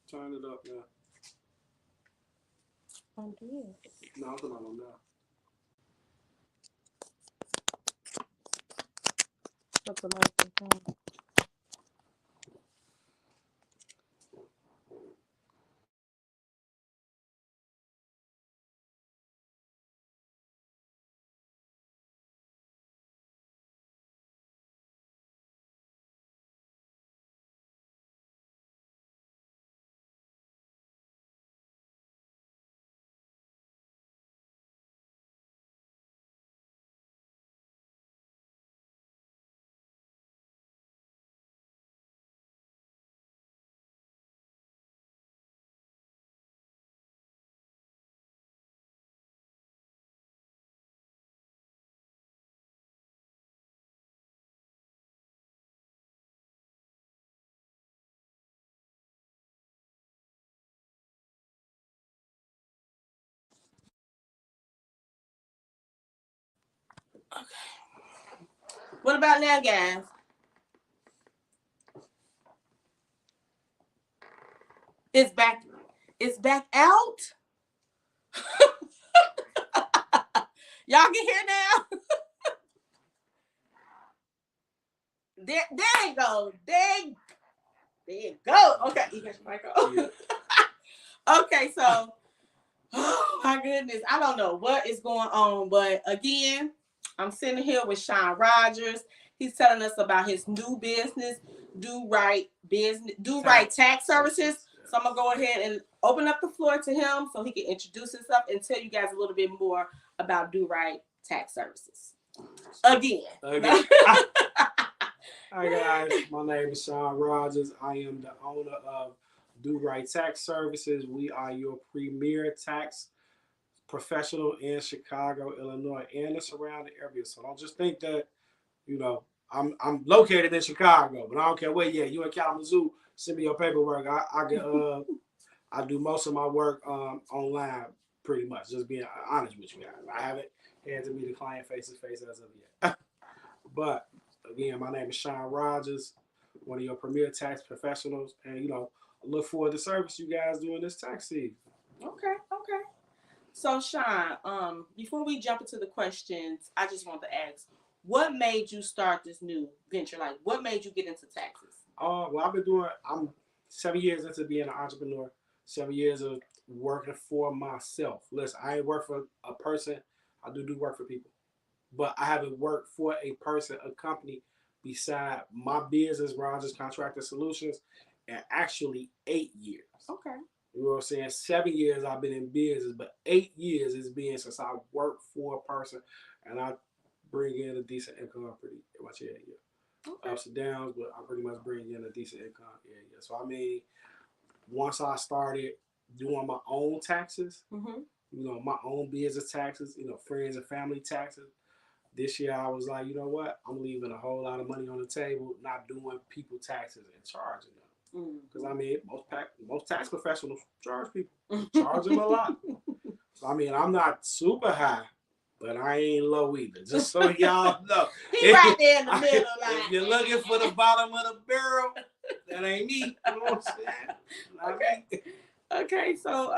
Turn it up now. I did. No, I'm talking about now. What's the last thing? What about now, guys? It's back. It's back out. Y'all can hear now. There you go. There you go. Okay, you got your mic on. Yeah. Okay, so oh my goodness, I don't know what is going on, but again, I'm sitting here with Sean Rogers. He's telling us about his new business, Do Right Business, Do Right Tax Services. So I'm gonna go ahead and open up the floor to him so he can introduce himself and tell you guys a little bit more about Do Right Tax Services. Again. Hi guys, my name is Sean Rogers. I am the owner of Do Right Tax Services. We are your premier tax professional in Chicago, Illinois, and the surrounding area. So don't just think that, you know, I'm located in Chicago, but I don't care where you in Kalamazoo. Send me your paperwork. I do most of my work online, pretty much. Just being honest with you guys, I haven't had to meet a client face to face as of yet. But again, my name is Sean Rogers, one of your premier tax professionals, and I look forward to service you guys during this tax season. Okay. So Sean, before we jump into the questions, I just want to ask, what made you start this new venture? Like, what made you get into taxes? Well, I'm 7 years into being an entrepreneur, 7 years of working for myself. Listen, I ain't work for a person. I do work for people. But I haven't worked for a person, a company, beside my business, Rogers Contractor Solutions, in actually 8 years. Okay. You know what I'm saying? 7 years I've been in business, but 8 years it's been since I worked for a person, and I bring in a decent income pretty much every year. Okay. Ups and downs, but I pretty much bring in a decent income every year. So I mean, once I started doing my own taxes, my own business taxes, friends and family taxes. This year I was like, you know what? I'm leaving a whole lot of money on the table, not doing people taxes and charging them. Because I mean, most tax professionals charge people, charge them a lot. So I mean, I'm not super high, but I ain't low either. Just so y'all know, he right there in the middle. If you're looking for the bottom of the barrel, that ain't me. You know what I'm saying? Okay. Okay. So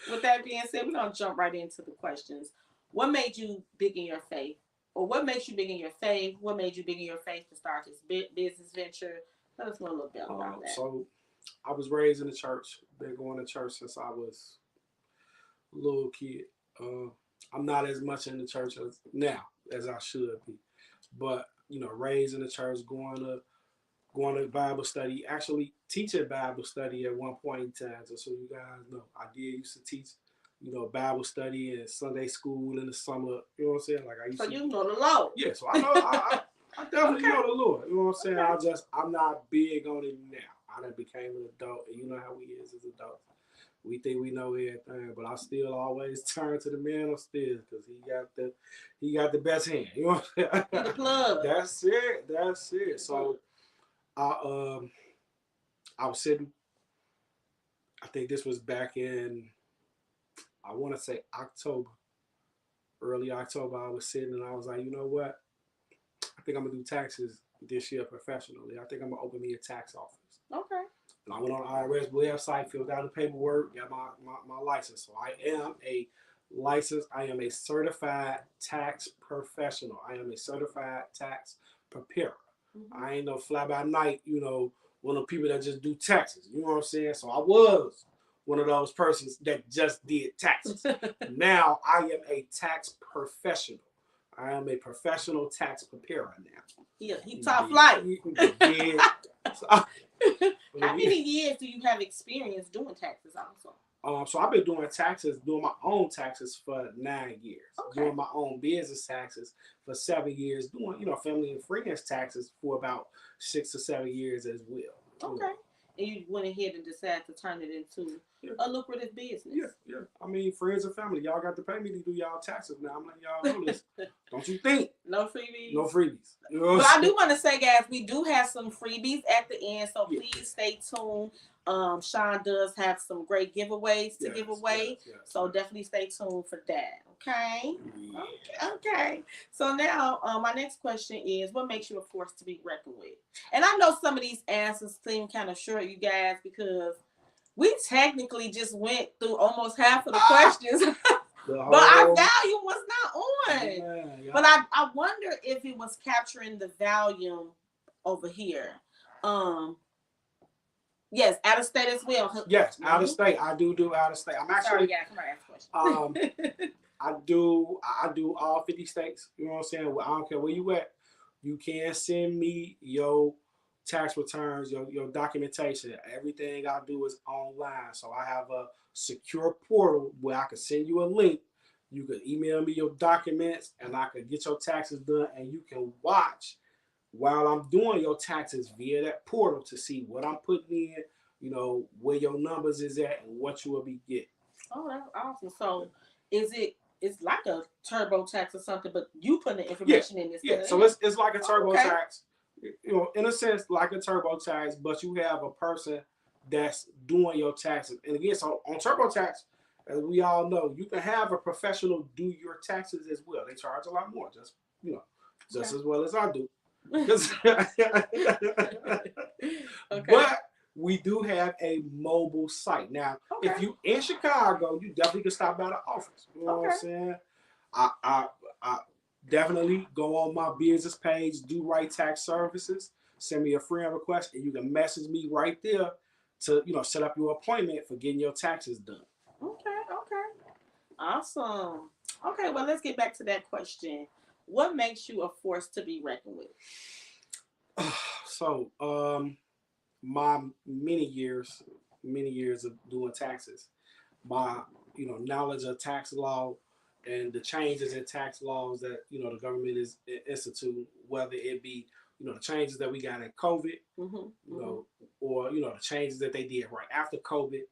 with that being said, we're gonna jump right into the questions. What made you big in your faith, or what makes you big in your faith? What made you big in your faith to start this business venture? Let us know a little bit about that. So, I was raised in the church. Been going to church since I was a little kid. I'm not as much in the church as now as I should be, but raised in the church, going to Bible study, actually teaching Bible study at one point in time. So you guys know, I did used to teach, Bible study and Sunday school in the summer. You know what I'm saying? Like I used so to. So you know the Lord. Yeah, so I know. I definitely know the Lord. You know what I'm saying? Okay. I'm not big on it now. I done became an adult, and you know how we is as adults. We think we know everything, but I still always turn to the man upstairs because he got the best hand. You know what I'm saying? The plug. That's it. So I I was sitting. I think this was back in, I want to say October, early October. I was sitting and I was like, you know what? I think I'm gonna do taxes this year professionally. I think I'm gonna open me a tax office. Okay. And I went on the IRS website, filled out the paperwork, got my license. So I am a licensed, I am a certified tax professional. I am a certified tax preparer. Mm-hmm. I ain't no fly by night, one of the people that just do taxes. You know what I'm saying? So I was one of those persons that just did taxes. Now I am a tax professional. I am a professional tax preparer now. Yeah, he top flight. Yeah. How many years do you have experience doing taxes also? So I've been doing my own taxes for 9 years. Okay. Doing my own business taxes for 7 years. Doing, family and friends taxes for about 6 to 7 years as well. Okay. And you went ahead and decided to turn it into a lucrative business. Yeah. I mean, friends and family, y'all got to pay me to do y'all taxes now. I'm letting y'all know this. Don't you think? No freebies? No freebies. You know But I do want to say, guys, we do have some freebies at the end, so please stay tuned. Sean does have some great giveaways to give away, so definitely stay tuned for that. Okay? Okay. So now, my next question is, what makes you a force to be reckoned with? And I know some of these answers seem kind of short, you guys, because we technically just went through almost half of the questions, but our volume was not on. Yeah. But I wonder if it was capturing the volume over here. Yes, out of state as well. Yes, out of state. I do out of state. I'm actually. Sorry, guys. Come on, ask a question. I do all 50 states. You know what I'm saying? I don't care where you at. You can send me your tax returns, your documentation. Everything I do is online. So I have a secure portal where I can send you a link. You can email me your documents and I can get your taxes done, and you can watch while I'm doing your taxes via that portal to see what I'm putting in, where your numbers is at and what you will be getting. Oh, that's awesome. So it's like a TurboTax or something, but you put the information in this. Yeah, so it's like a TurboTax, in a sense like a TurboTax, but you have a person that's doing your taxes. And again, so on TurboTax, as we all know, you can have a professional do your taxes as well. They charge a lot more, just as well as I do. But we do have a mobile site. Now, if you in Chicago, you definitely can stop by the office. You know what I'm saying? I definitely go on my business page, Do Right Tax Services, send me a friend request, and you can message me right there to set up your appointment for getting your taxes done. Okay. Awesome. Okay, well, let's get back to that question. What makes you a force to be reckoned with? So, my many years of doing taxes, my knowledge of tax law and the changes in tax laws that the government is instituting, whether it be the changes that we got in COVID, or the changes that they did right after COVID,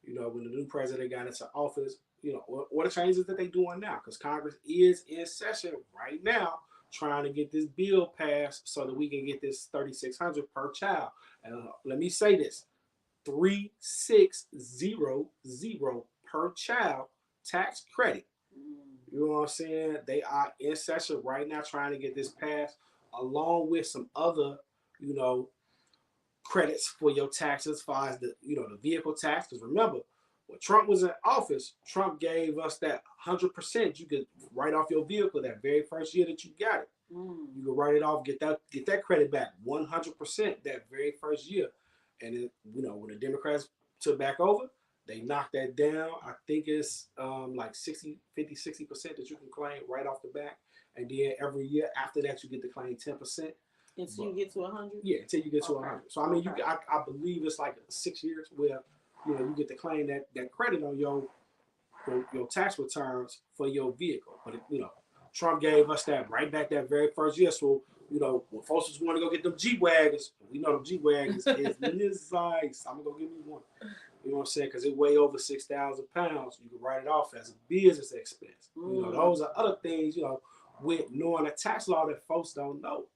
when the new president got into office, or the changes that they're doing now, because Congress is in session right now trying to get this bill passed so that we can get this $3,600 per child. And let me say this, $3,600 per child tax credit. You know what I'm saying? They are in session right now trying to get this passed, along with some other, credits for your taxes, as far as the vehicle tax. Because remember, when Trump was in office, Trump gave us that 100% you could write off your vehicle that very first year that you got it. You could write it off, get that credit back 100% that very first year. And it, when the Democrats took back over, they knocked that down. I think it's like 60% that you can claim right off the bat. And then every year after that, you get to claim 10%. Until you get to 100? Yeah, until you get to 100. So, I mean, I believe it's like 6 years where, you get to claim that credit on your tax returns for your vehicle. But, Trump gave us that right back that very first year. So, when folks just want to go get them G-Wagons, we know them G-Wagons is nice. I'm going to go give me one. You know what I'm saying? Because it weigh over 6,000 pounds. You can write it off as a business expense. Those are other things, with knowing the tax law that folks don't know.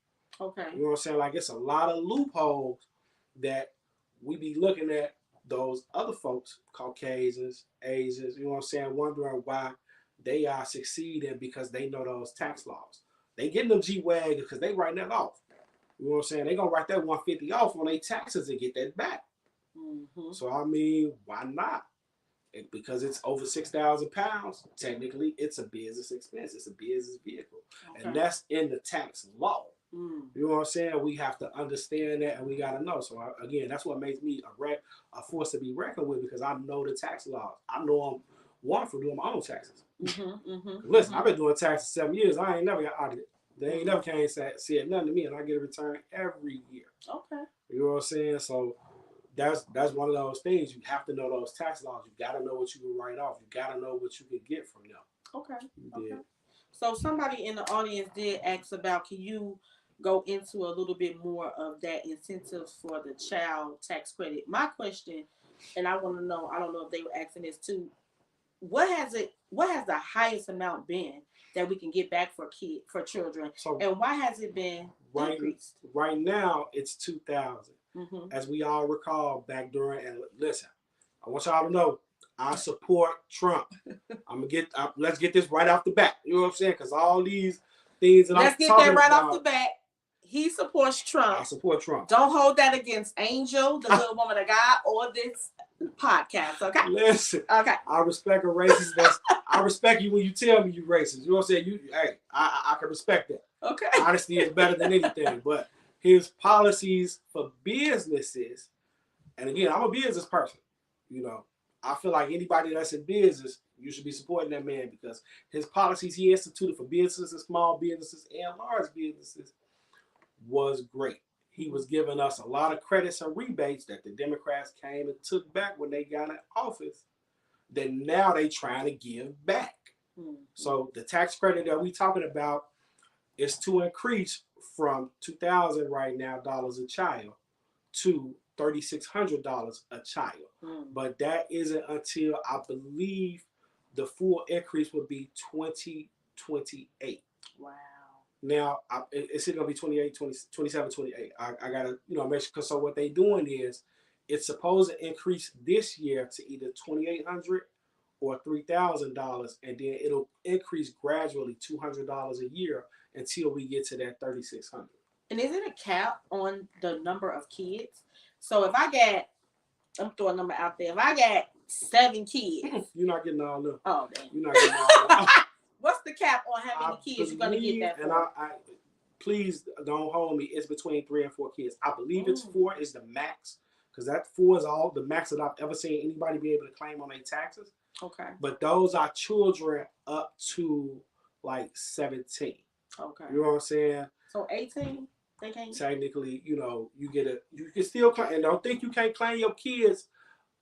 Okay. You know what I'm saying? Like, it's a lot of loopholes that we be looking at those other folks, Caucasians, Asians, you know what I'm saying, wondering why they are succeeding because they know those tax laws. They getting them G-Wagons because they writing that off. You know what I'm saying? They going to write that $150 off on their taxes and get that back. Mm-hmm. So I mean, why not? Because it's over 6,000 pounds. Technically, it's a business expense. It's a business vehicle, and that's in the tax law. Mm. You know what I'm saying? We have to understand that, and we got to know. So again, that's what makes me a force to be reckoned with, because I know the tax laws. I know I'm one for doing my own taxes. Mm-hmm, mm-hmm, Listen, mm-hmm. I've been doing taxes 7 years. I ain't never got audited. They ain't never came and said nothing to me, and I get a return every year. Okay. You know what I'm saying? So that's one of those things. You have to know those tax laws. You got to know what you can write off. You got to know what you can get from them. Okay. Yeah. So somebody in the audience did ask about, can you go into a little bit more of that incentive for the child tax credit? My question, and I want to know, I don't know if they were asking this too, what has the highest amount been that we can get back for children, So, and why has it been increased? Right now, it's 2,000. Mm-hmm. As we all recall back during, and listen, I want y'all to know, I support Trump. Let's get this right off the bat. You know what I'm saying? Because all these things that let's I'm get talking that right about, off the bat. He supports Trump. I support Trump. Don't hold that against Angel, the good woman of God, or this podcast. Okay. Listen. Okay. I respect a racist. I respect you when you tell me you racist. You know what I'm saying? I can respect that. Okay. Honesty is better than anything. But his policies for businesses, and again, I'm a business person. You know, I feel like anybody that's in business, you should be supporting that man, because his policies he instituted for businesses, small businesses, and large businesses was great. He was giving us a lot of credits and rebates that the Democrats came and took back when they got in office, that now they trying to give back. Mm-hmm. So the tax credit that we talking about is to increase from $2,000 right now dollars a child to $3,600 a child. But that isn't until, I believe, the full increase would be 2028. Wow. Now, it's going to be 27, 28. I got to, make sure. Because so what they doing is, it's supposed to increase this year to either $2,800 or $3,000, and then it'll increase gradually $200 a year until we get to that $3,600. And is it a cap on the number of kids? So if I got, I'm throwing a number out there, if I got 7 kids. You're not getting all them. Oh, damn. You're not getting all them. What's the cap on how many kids you're going to get that for? And I please don't hold me. It's between 3 and 4 kids. I believe it's 4 is the max, because that 4 is all the max that I've ever seen anybody be able to claim on their taxes. Okay. But those are children up to like 17. Okay. You know what I'm saying? So 18, they can't. Technically, you can still claim, and don't think you can't claim your kids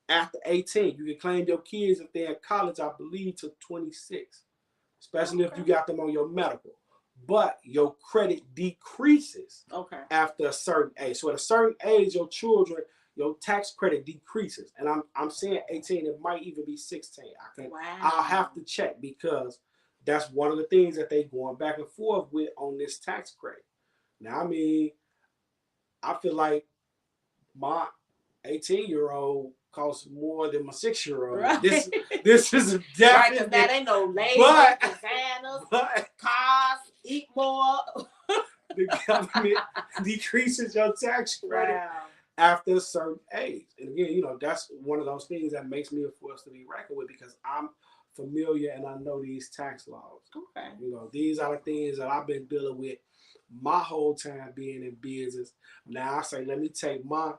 after 18. You can claim your kids if they're in college, I believe, to 26. Especially if you got them on your medical. But your credit decreases after a certain age. So at a certain age, your children, your tax credit decreases. And I'm saying 18, it might even be 16. I'll have to check, because that's one of the things that they going back and forth with on this tax credit. Now, I mean, I feel like my 18-year-old costs more than my 6-year-old. Right. This is definitely right, because that ain't no labels, designers, cars, eat more. The government decreases your tax credit after a certain age. And again, that's one of those things that makes me a force to be reckoned with, because I'm familiar and I know these tax laws. Okay. These are the things that I've been dealing with my whole time being in business. Now I say, let me take my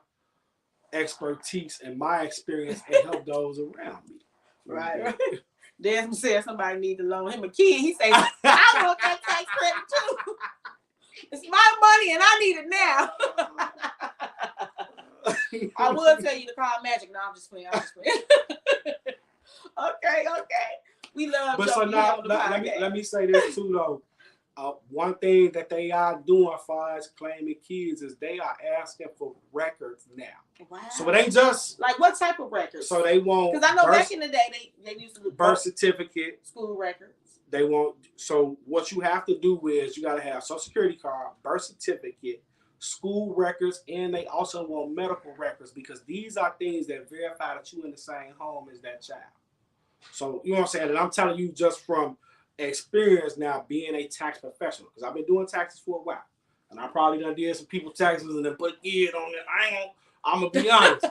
expertise and my experience and help those around me. Right. Desmond said somebody need to loan him a kid. He said, I want that tax credit too. It's my money and I need it now. I will tell you to call Magic. No, I'm just playing. Okay. We love. But so now, let me say this too, though. One thing that they are doing for us claiming kids is they are asking for records now. Wow. So it ain't just like what type of records? So they want, because I know back in the day they used to do birth certificate, school records. They want, so what you have to do is you got to have Social Security card, birth certificate, school records, and they also want medical records, because these are things that verify that you're in the same home as that child. So you know what I'm saying? And I'm telling you just from experience now being a tax professional, because I've been doing taxes for a while, and I probably done did some people's taxes and then put kid on it. I'm gonna be honest.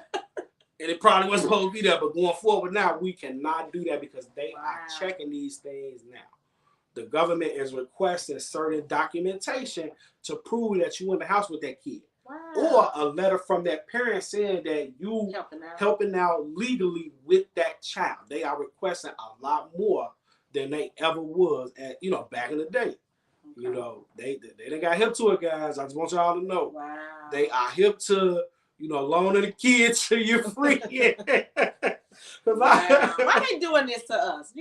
And it probably wasn't supposed to be there, but going forward now, we cannot do that because they Wow. are checking these things now. The government is requesting certain documentation to prove that you in the house with that kid. Wow. Or a letter from that parent saying that you helping out legally with that child. They are requesting a lot more than they ever was at, back in the day. Okay. They done got hip to it, guys. I just want y'all to know. Wow. They are hip to, loaning the kids to you free. Wow. Why they doing this to us?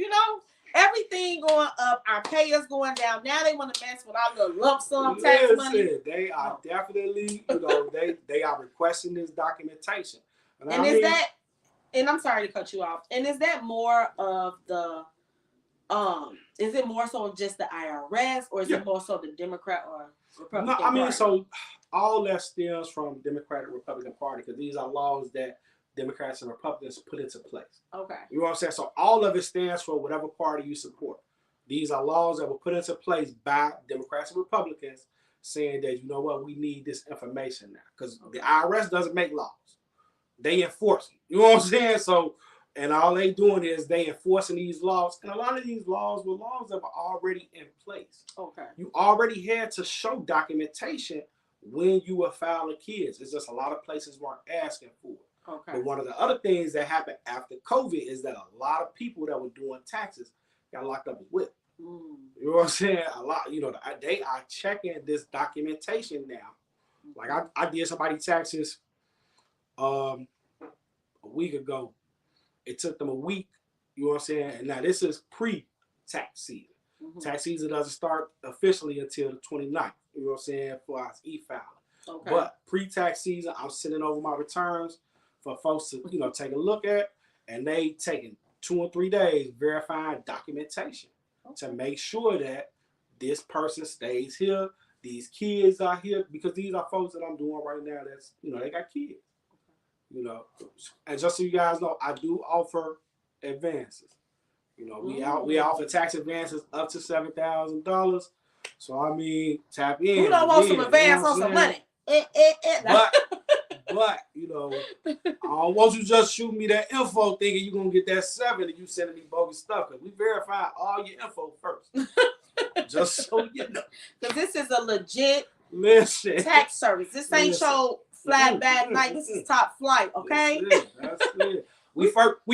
Everything going up, our pay is going down. Now they want to mess with our little lump sum tax money. They are definitely, they are requesting this documentation. And I'm sorry to cut you off. And is that more of the, is it more so just the IRS, or is it more so the Democrat or Republican Party? So all that stems from Democratic Republican Party, because these are laws that Democrats and Republicans put into place. Okay. You know what I'm saying? So all of it stands for whatever party you support. These are laws that were put into place by Democrats and Republicans saying that, we need this information now. Because the IRS doesn't make laws. They enforce them. You know what I'm saying? So, and all they doing is they enforcing these laws. And a lot of these laws were laws that were already in place. Okay. You already had to show documentation when you were filing kids. It's just a lot of places weren't asking for it. Okay. But one of the other things that happened after COVID is that a lot of people that were doing taxes got locked up as well. You know what I'm saying? A lot, they are checking this documentation now. Like I did somebody taxes a week ago. It took them a week, you know what I'm saying? And now this is pre-tax season. Mm-hmm. Tax season doesn't start officially until the 29th, you know what I'm saying, for our e-filing. Okay. But pre-tax season, I'm sending over my returns for folks to, take a look at, and they taking 2 or 3 days verifying documentation to make sure that this person stays here, these kids are here, because these are folks that I'm doing right now that's, they got kids. And just so you guys know, I do offer advances. We offer tax advances up to $7,000. So tap in. Who don't want some advance on some money? But I don't want you just shoot me that info thinking you're gonna get that 7 and you sending me bogus stuff, because we verify all your info first. Just so you know. Because this is a legit tax service. This ain't your flat bad night. This is top flight, okay? That's it. We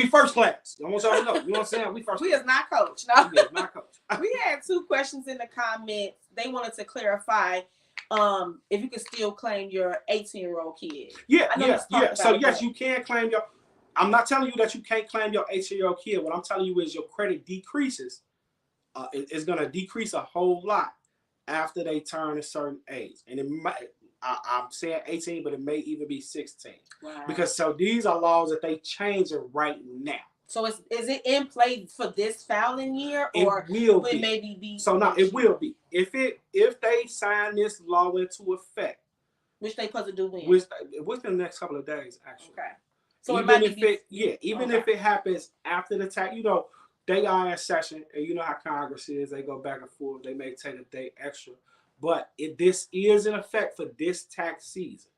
first class. I want y'all to know. You know what I'm saying? We is not coach. No. We is not coach. We had 2 questions in the comments. They wanted to clarify if you can still claim your 18-year-old kid. Yeah. So yes, you can claim your. I'm not telling you that you can't claim your 18-year-old kid. What I'm telling you is your credit decreases. It's gonna decrease a whole lot after they turn a certain age, and it might. I'm saying 18, but it may even be 16. Wow. Because these are laws that they changing right now. So is it in play for this filing year, or will it maybe be? So no, it will be. If they sign this law into effect, which they supposed to do when? Within the next couple of days, actually. Okay. So even if it happens after the tax, they are in session, and you know how Congress is. They go back and forth. They may take a day extra. But this is in effect for this tax season.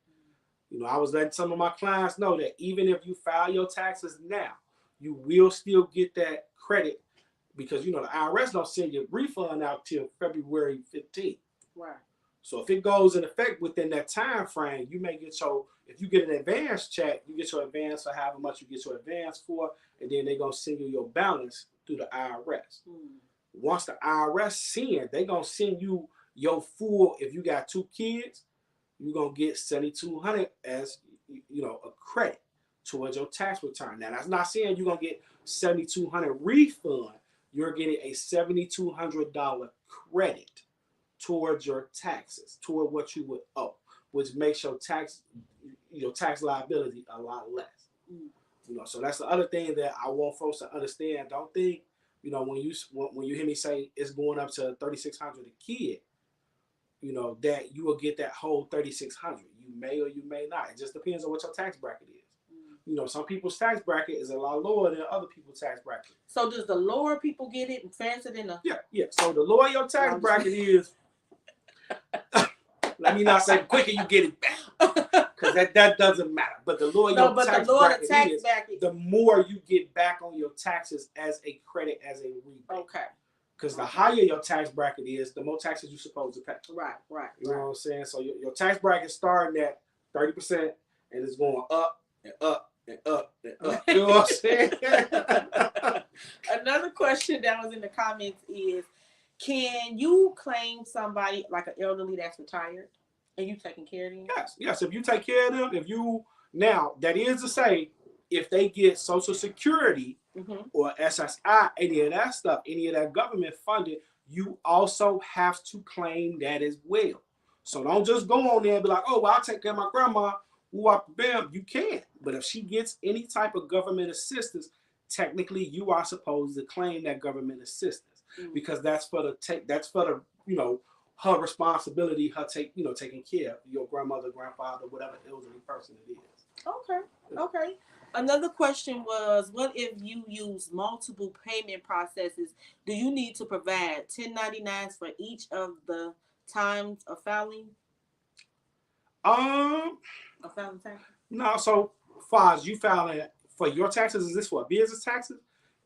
I was letting some of my clients know that even if you file your taxes now, you will still get that credit, because the IRS don't send your refund out till February 15th. Right. So if it goes in effect within that time frame, you may get if you get an advance check, you get your advance for however much you get your advance for, and then they're gonna send you your balance through the IRS. Once the IRS send, they're gonna send you your full. If you got 2 kids, you're gonna get $7,200 as a credit towards your tax return. Now that's not saying you're gonna get $7,200 refund. You're getting a $7,200 credit towards your taxes, toward what you would owe, which makes your tax liability a lot less. So that's the other thing that I want folks to understand. Don't think, when you hear me say it's going up to $3,600 a kid, that you will get that whole $3,600. You may or you may not. It just depends on what your tax bracket is. Some people's tax bracket is a lot lower than other people's tax bracket. So does the lower people get it faster than the? Yeah. So the lower your tax bracket is, let me not say the quicker you get it back. because that doesn't matter. But the lower No, your but tax the lower bracket the tax is, bracket. the more you get back on your taxes as a credit, as a rebate. Okay. Because the higher your tax bracket is, the more taxes you're supposed to pay. Right. You know what I'm saying? So your tax bracket starting at 30% and it's going up and up and up and up. You know what I'm saying? Another question that was in the comments is, can you claim somebody like an elderly that's retired and you taking care of them? Yes. If you take care of them, now that is to say, if they get Social Security or SSI, any of that stuff, any of that government funding, you also have to claim that as well. So don't just go on there and be like, oh, well, I'll take care of my grandma. Bam, you can. But if she gets any type of government assistance, technically you are supposed to claim that government assistance because that's for the her responsibility, taking care of your grandmother, grandfather, whatever elderly person it is. Okay. Another question was, what if you use multiple payment processes? Do you need to provide 1099s for each of the times of filing? Of filing taxes? No, so far as you filing for your taxes, is this for business taxes?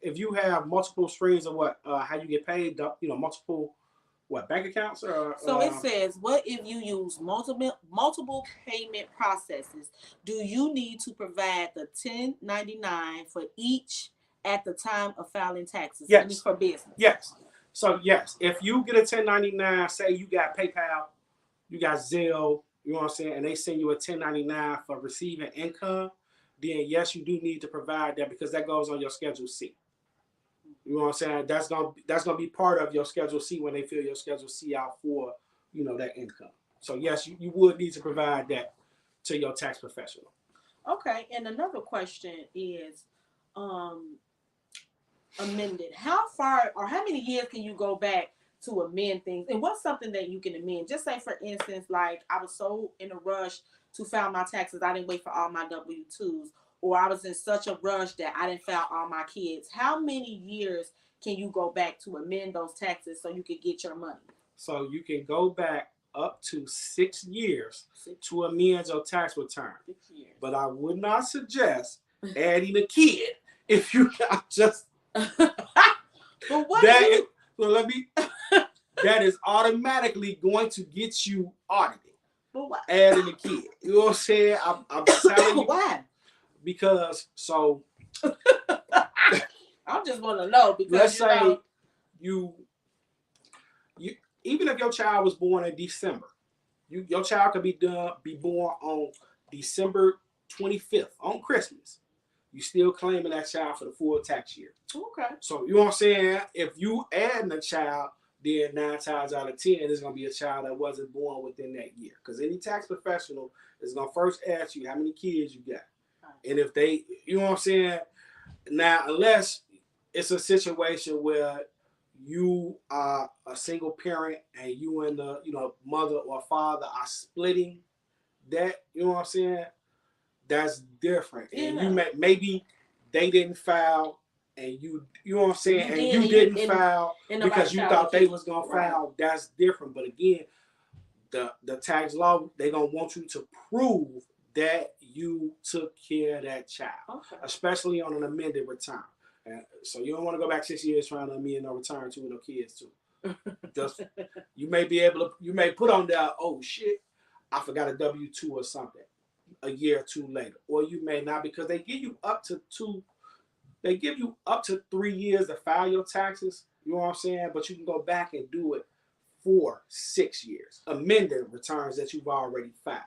If you have multiple streams of how you get paid, multiple bank accounts or so it says, what if you use multiple payment processes? Do you need to provide the 1099 for each at the time of filing taxes? Yes. At least for business. Yes. So yes, if you get a 1099, say you got PayPal, you got Zelle, you know what I'm saying, and they send you a 1099 for receiving income, then yes, you do need to provide that because that goes on your Schedule C. You know what I'm saying? That's gonna be part of your Schedule C when they fill your Schedule C out for that income. So yes, you would need to provide that to your tax professional. Okay, and another question is amended. How far or how many years can you go back to amend things? And what's something that you can amend? Just say, for instance, like I was so in a rush to file my taxes, I didn't wait for all my W-2s. Or I was in such a rush that I didn't file all my kids. How many years can you go back to amend those taxes so you could get your money? So you can go back up to 6 years to amend your tax return. 6 years. But I would not suggest adding a kid if you got just but what that is automatically going to get you audited. But what? Adding a kid. You know what I'm saying? I'm telling you. Why? Because I just want to know because let's say you even if your child was born in December, your child could be born on December 25th on Christmas. You still claiming that child for the full tax year. Okay. So you know what I'm saying? If you add a child, then 9 times out of 10, it's gonna be a child that wasn't born within that year. Because any tax professional is gonna first ask you how many kids you got. And if they, you know what I'm saying? Now, unless it's a situation where you are a single parent and you and the, mother or father are splitting that, you know what I'm saying? That's different. Yeah. And you maybe they didn't file and you know what I'm saying? And you didn't file because you thought they was going to file. That's different. But again, the tax law, they're going to want you to prove that you took care of that child, especially on an amended return. And so you don't want to go back 6 years trying to amend a return to no kids too. Just you may put on there, oh shit, I forgot a W-2 or something a year or two later, or you may not because they give you up to 3 years to file your taxes. You know what I'm saying? But you can go back and do it for 6 years, amended returns that you've already filed.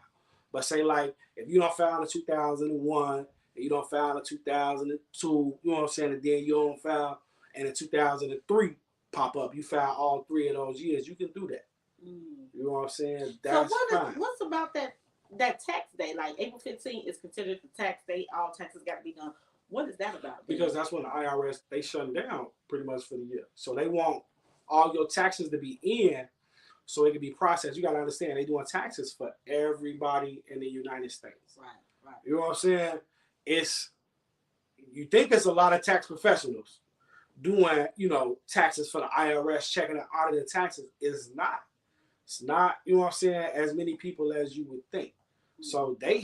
But say like if you don't file in 2001 and you don't file in 2002, you know what I'm saying, and then you don't file and in 2003 pop up, you file all 3 of those years, you can do that. You know what I'm saying? That's fine. What's about that tax day? Like April 15th is considered the tax day. All taxes got to be done. What is that about? Because that's when the IRS, they shut down pretty much for the year. So they want all your taxes to be in so it can be processed. You got to understand, they're doing taxes for everybody in the United States. Right. You know what I'm saying? You think it's a lot of tax professionals doing, taxes for the IRS, checking and auditing taxes. It's not. You know what I'm saying, as many people as you would think. So they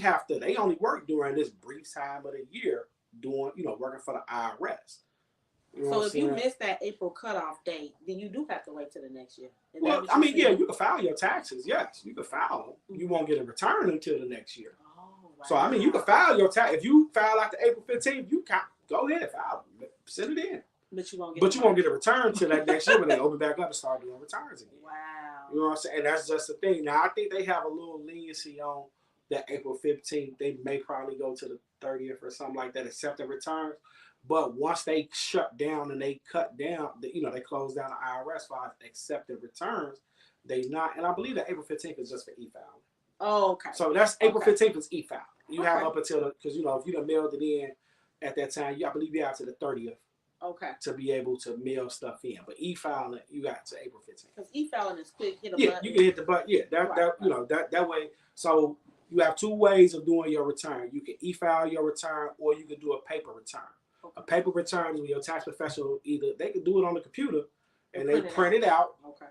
only work during this brief time of the year doing, working for the IRS. You know So what I'm if you saying? miss that April cutoff date, then you do have to wait till the next year. Is that Well, what I you're mean, yeah, saying? you can file your taxes. Yes, you can file them. You won't get a return until the next year. Oh, wow. So, I mean, you can file your tax. If you file after April 15th, you can go ahead and file them. Send it in. But you won't get But you won't get a return until that next year when they open back up and start doing returns again. Wow. You know what I'm saying? And that's just the thing. Now, I think they have a little leniency on that April 15th. They may probably go to the 30th or something like that, accepting returns. But once they shut down and they cut down, they close down the IRS for accepting returns, they not, and I believe that April 15th is just for e-filing. Oh, okay. So that's April 15th is e-file. You have Okay. up until, because, if you done mailed it in at that time, I believe you have to the 30th. Okay. To be able to mail stuff in, but e-filing you got to April 15th. Because e-filing is quick, hit a Yeah, button. you can hit the button. Yeah, that way. So you have two ways of doing your return. You can e-file your return, or you can do a paper return. Okay. A paper return is when your tax professional they can do it on the computer and they print it out. Okay.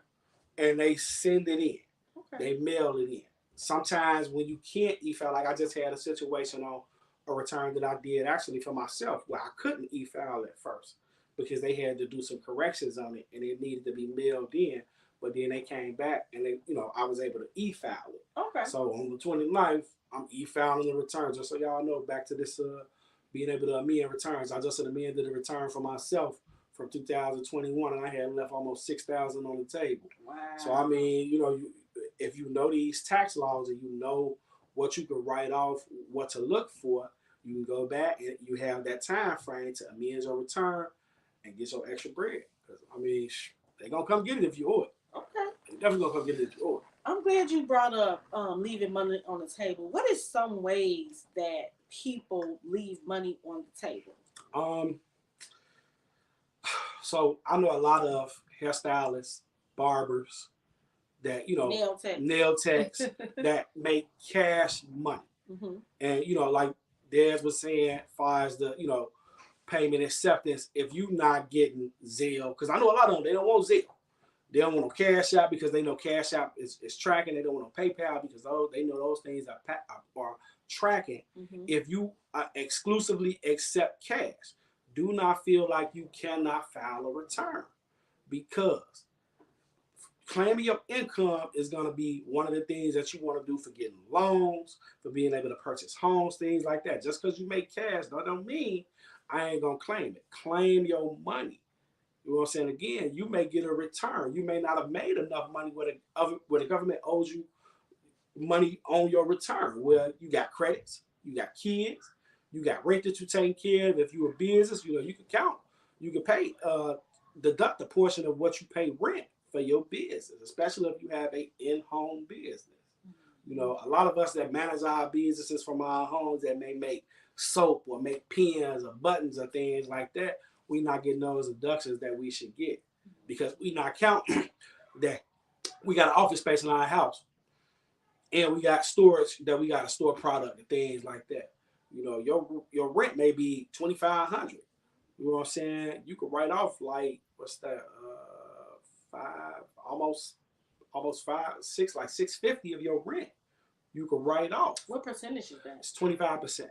And they send it in. Okay. They mail it in. Sometimes when you can't e-file, like I just had a situation on a return that I did actually for myself where I couldn't e-file at first because they had to do some corrections on it and it needed to be mailed in. But then they came back and I was able to e-file it. Okay. So on the 29th, I'm e-filing the returns. Just so y'all know, back to this being able to amend returns. I just amended the return for myself from 2021 and I had left almost $6,000 on the table. Wow. So I mean, if you know these tax laws and you know what you can write off, what to look for, you can go back and you have that time frame to amend your return and get your extra bread. Because I mean, they're gonna come get it if you owe it. Okay. They're definitely gonna come get it if you owe it. I'm glad you brought up leaving money on the table. What is some ways that people leave money on the table? So I know a lot of hairstylists, barbers that nail techs that make cash money. Mm-hmm. And like Des was saying, as far as the payment acceptance, if you not getting Zelle, because I know a lot of them, they don't want Zelle. They don't want no Cash App because they know Cash App is tracking. They don't want no PayPal because they know those things are tracking. Mm-hmm. If you exclusively accept cash, do not feel like you cannot file a return, because claiming your income is going to be one of the things that you want to do for getting loans, for being able to purchase homes, things like that. Just because you make cash, that don't mean I ain't going to claim it. Claim your money. You know what I'm saying? Again, you may get a return. You may not have made enough money where the government owes you money on your return. Well, you got credits, you got kids, you got rent that you take care of. If you're a business, you can count. You can pay, deduct a portion of what you pay rent for your business, especially if you have a in-home business. A lot of us that manage our businesses from our homes that may make soap or make pens or buttons or things like that, we're not getting those deductions that we should get, because we not counting that we got an office space in our house and we got storage that we got to store product and things like that. Your rent may be $2,500. You know what I'm saying? You could write off like, what's that? Almost $650 like $650 of your rent. You could write off. What percentage is that? It's 25%.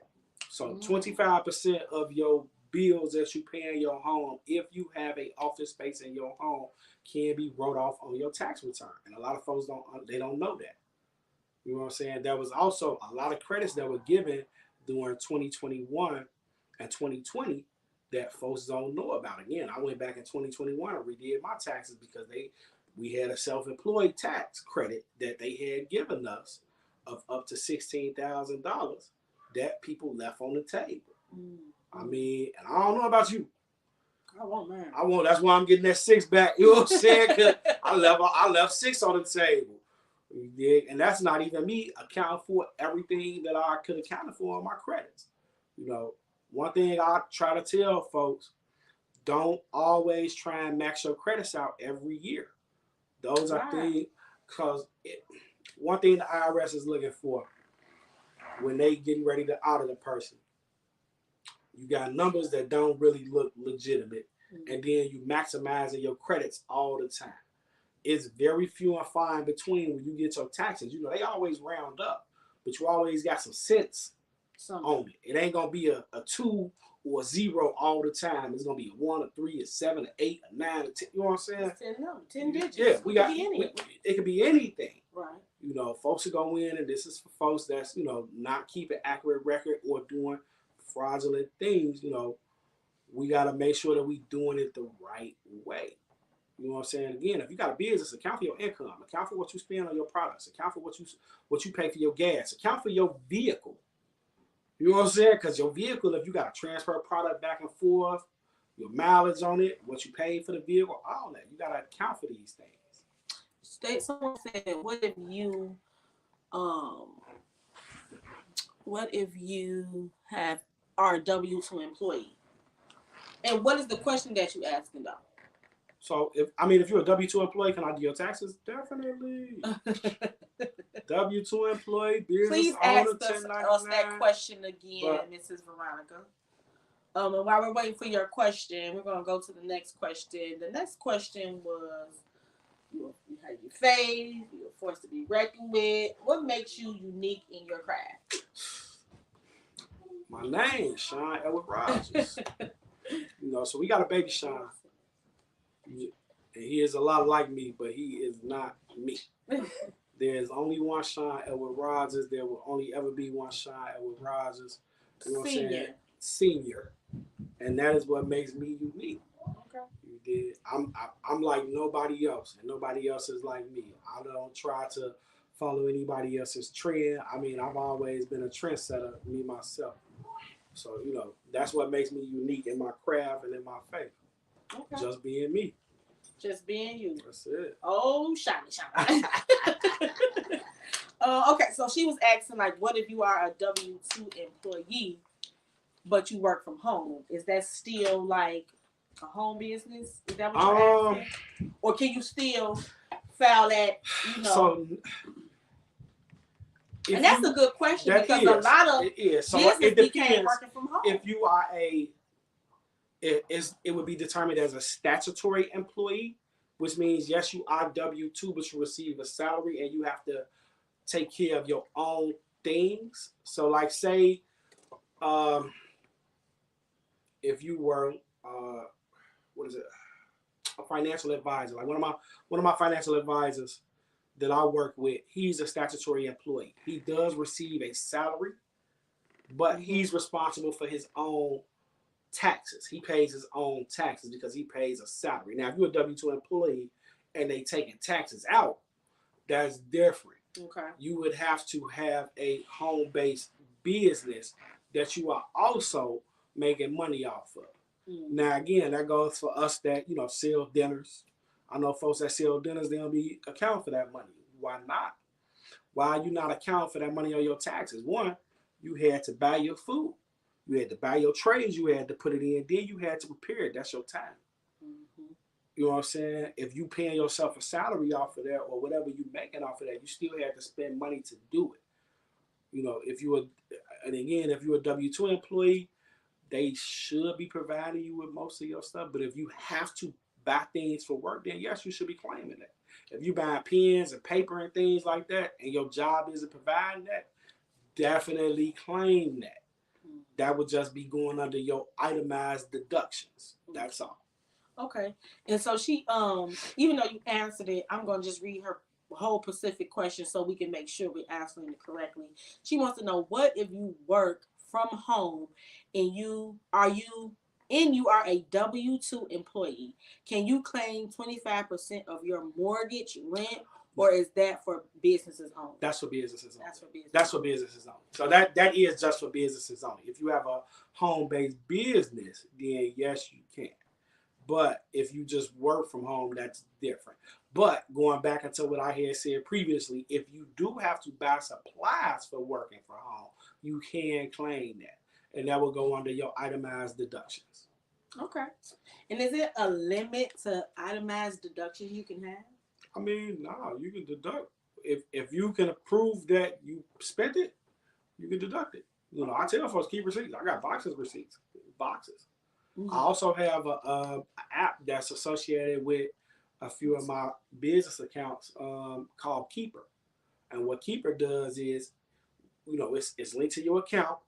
So 25% of your bills that you pay in your home, if you have a office space in your home, can be wrote off on your tax return. And a lot of folks don't know that. You know what I'm saying? There was also a lot of credits that were given during 2021 and 2020 that folks don't know about. Again, I went back in 2021 and redid my taxes because we had a self-employed tax credit that they had given us of up to $16,000 that people left on the table. Mm-hmm. I mean, and I don't know about you. I want mine. That's why I'm getting that 6 back. You know what I'm saying? Because I left 6 on the table. And that's not even me accounting for everything that I could account for on my credits. One thing I try to tell folks, don't always try and max your credits out every year. Those are things, because one thing the IRS is looking for when they getting ready to audit a person, you got numbers that don't really look legitimate, and then you maximizing your credits all the time. It's very few and far in between when you get your taxes. They always round up. but you always got some sense Some. on it. It ain't gonna be a 2 or a 0 all the time. It's gonna be a 1, a 3, a 7, a 8, a 9, a 10. You know what I'm saying? 10 digits. Yeah, we got. Could be any. It could be anything. Right. You know, folks are gonna win, and this is for folks that's not keeping accurate record or doing fraudulent things. You know, we gotta make sure that we doing it the right way. You know what I'm saying? Again, if you got a business, account for your income, account for what you spend on your products, account for what you pay for your gas, account for your vehicle. You know what I'm saying? Because your vehicle, if you got to transfer a product back and forth, your mileage on it, what you pay for the vehicle, all that, you got to account for these things. Someone said, what if you are a W-2 employee? And what is the question that you asking though? So if you're a W-2 employee, can I do your taxes? Definitely. W-2 employee, business Please owner, ask us that question again, Mrs. Veronica. And while we're waiting for your question, we're gonna go to the next question. The next question was, you had your faith, you were forced to be reckoned with. What makes you unique in your craft? My name, Sean Edward Rogers. So we got a baby Sean. And he is a lot like me, but he is not me. There's only one Sean Edward Rogers. There will only ever be one Sean Edward Rogers. You know what I'm saying? Senior. And that is what makes me unique. Okay. You did. I'm like nobody else, and nobody else is like me. I don't try to follow anybody else's trend. I've always been a trendsetter, me myself. So, that's what makes me unique in my craft and in my faith. Okay. Just being me. Just being you. That's it. Oh, shiny. Okay, so she was asking, what if you are a W-2 employee, but you work from home? Is that still a home business? Is that what you're asking? Or can you still file that, So, and that's a good question because a lot of business became working from home. If you are it would be determined as a statutory employee, which means yes, you are W-2, but you receive a salary and you have to take care of your own things. So, say, if you were a financial advisor, like one of my financial advisors that I work with, he's a statutory employee. He does receive a salary, but he's responsible for his own taxes. He pays his own taxes because he pays a salary. Now, if you're a W-2 employee and they taking taxes out, that's different. Okay. You would have to have a home-based business that you are also making money off of. Now, again, that goes for us that, sell dinners. I know folks that sell dinners, they don't be accounting for that money. Why not? Why are you not accounting for that money on your taxes? One, you had to buy your food. You had to buy your trays. You had to put it in. Then you had to prepare it. That's your time. Mm-hmm. You know what I'm saying? If you paying yourself a salary off of that or whatever you making off of that, you still have to spend money to do it. If you're a W-2 employee, they should be providing you with most of your stuff. But if you have to buy things for work, then yes, you should be claiming that. If you buy pens and paper and things like that, and your job isn't providing that, definitely claim that. That would just be going under your itemized deductions. That's all. Okay. And so she, even though you answered it, I'm going to just read her whole specific question so we can make sure we're answering it correctly. She wants to know, what if you work from home and you are a W-2 employee? Can you claim 25% of your mortgage, rent, or is that for businesses only? That's for businesses only. That's for businesses only. So that is just for businesses only. If you have a home-based business, then yes, you can. But if you just work from home, that's different. But going back into what I had said previously, if you do have to buy supplies for working from home, you can claim that. And that will go under your itemized deductions. Okay. And is it a limit to itemized deductions you can have? No, you can deduct. If you can prove that you spent it, you can deduct it. I tell folks, keep receipts. I got boxes of receipts. Boxes. Mm-hmm. I also have a app that's associated with a few of my business accounts called Keeper. And what Keeper does is it's linked to your account.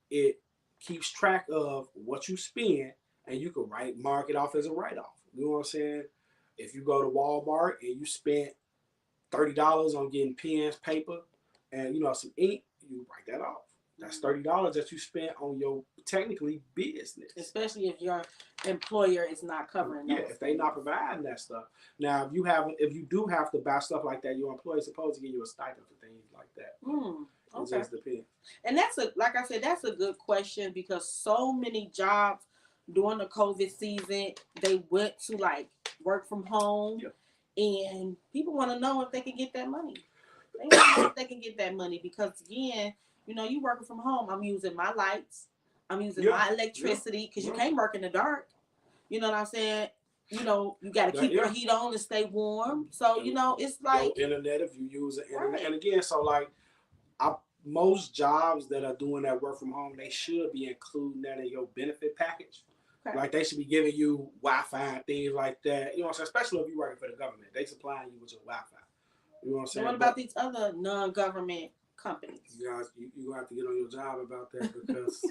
It keeps track of what you spend, and you can mark it off as a write-off. You know what I'm saying? If you go to Walmart and you spent $30 on getting pens, paper, and some ink, you write that off. That's $30 that you spent on your technically business. Especially if your employer is not covering those. Yeah, if they're not providing that stuff. Now, if you do have to buy stuff like that, your employer is supposed to give you a stipend for things like that. Okay. It just depends. And like I said, that's a good question because so many jobs during the COVID season, they went to like work from home, and people want to know if they can get that money. They want to know if they can get that money because again, you working from home. I'm using my lights. I'm using my electricity because you can't work in the dark. You know what I'm saying? You got to keep your heat on to stay warm. So, it's like your internet if you use the internet. Right. And again, so like most jobs that are doing that work from home, they should be including that in your benefit package. Okay. Like they should be giving you Wi-Fi and things like that. You know what I'm saying? Especially if you're working for the government, they supplying you with your Wi-Fi. You know what I'm saying? What about these other non-government companies? You guys, you have to get on your job about that because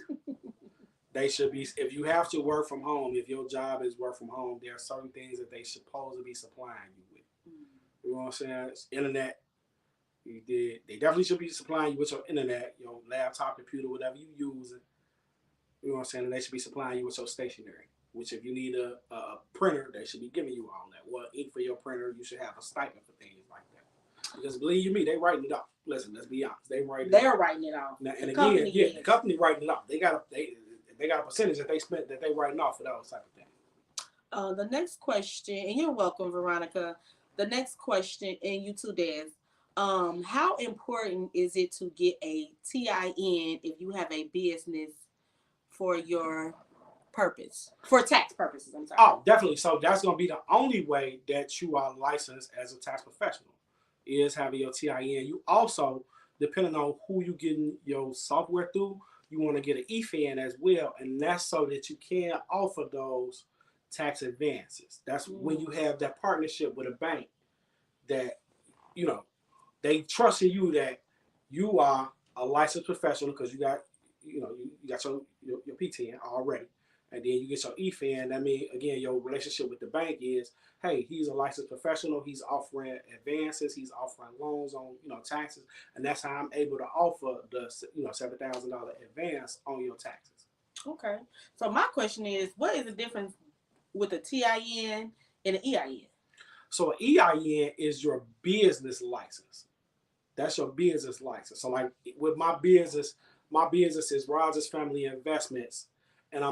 they should be. If you have to work from home, if your job is work from home, there are certain things that they supposed to be supplying you with. You know what I'm saying? It's internet. They definitely should be supplying you with your internet, your laptop, computer, whatever you using. You know what I'm saying? And they should be supplying you with your stationery. Which if you need a printer, they should be giving you all that. Well, ink for your printer, you should have a stipend for things like that. Because believe you me, they writing it off. Listen, let's be honest, they're writing it off. Now, and again, the company writing it off. They got a percentage that they spent that they writing off for those type of things. The next question, and you're welcome, Veronica. The next question, and you too, Des. How important is it to get a TIN if you have a business for your purpose, for tax purposes? I'm sorry. Oh, definitely. So that's going to be the only way that you are licensed as a tax professional is having your TIN. You also, depending on who you getting your software through, you want to get an EFAN as well, and that's so that you can offer those tax advances. That's when you have that partnership with a bank that they trust in you that you are a licensed professional because you got your PTN already, and then you get your EFAN. I mean, again, your relationship with the bank is, hey, he's a licensed professional. He's offering advances. He's offering loans on taxes, and that's how I'm able to offer the $7,000 advance on your taxes. Okay. So my question is, what is the difference with a TIN and an EIN? So an EIN is your business license. That's your business license. So like with my business is Rogers Family Investments, and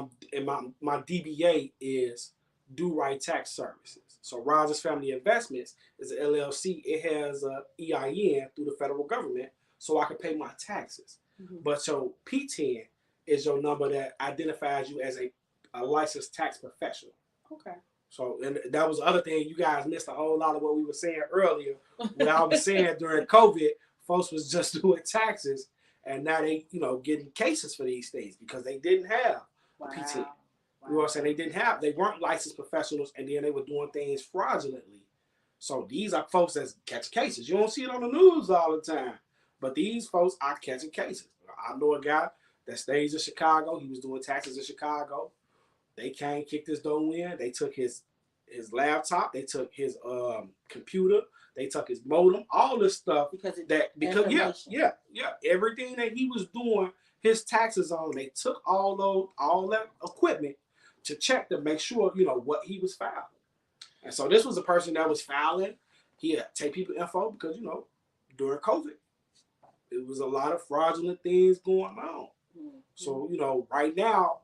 my DBA is Do Right Tax Services. So Rogers Family Investments is an LLC. It has a EIN through the federal government, so I can pay my taxes. Mm-hmm. But your PTN is your number that identifies you as a licensed tax professional. Okay. So, and that was the other thing. You guys missed a whole lot of what we were saying earlier. What I was saying during COVID, folks was just doing taxes, and now they, getting cases for these things because they didn't have PT. You know what I'm saying? They weren't licensed professionals, and then they were doing things fraudulently. So these are folks that catch cases. You don't see it on the news all the time, but these folks are catching cases. I know a guy that stays in Chicago. He was doing taxes in Chicago. They came, kicked his door in. They took his laptop. They took his computer. They took his modem. All this stuff because everything that he was doing his taxes on. They took all that equipment to check to make sure what he was filing. And so this was a person that was filing. He had to take people info because during COVID, it was a lot of fraudulent things going on. Mm-hmm. So right now,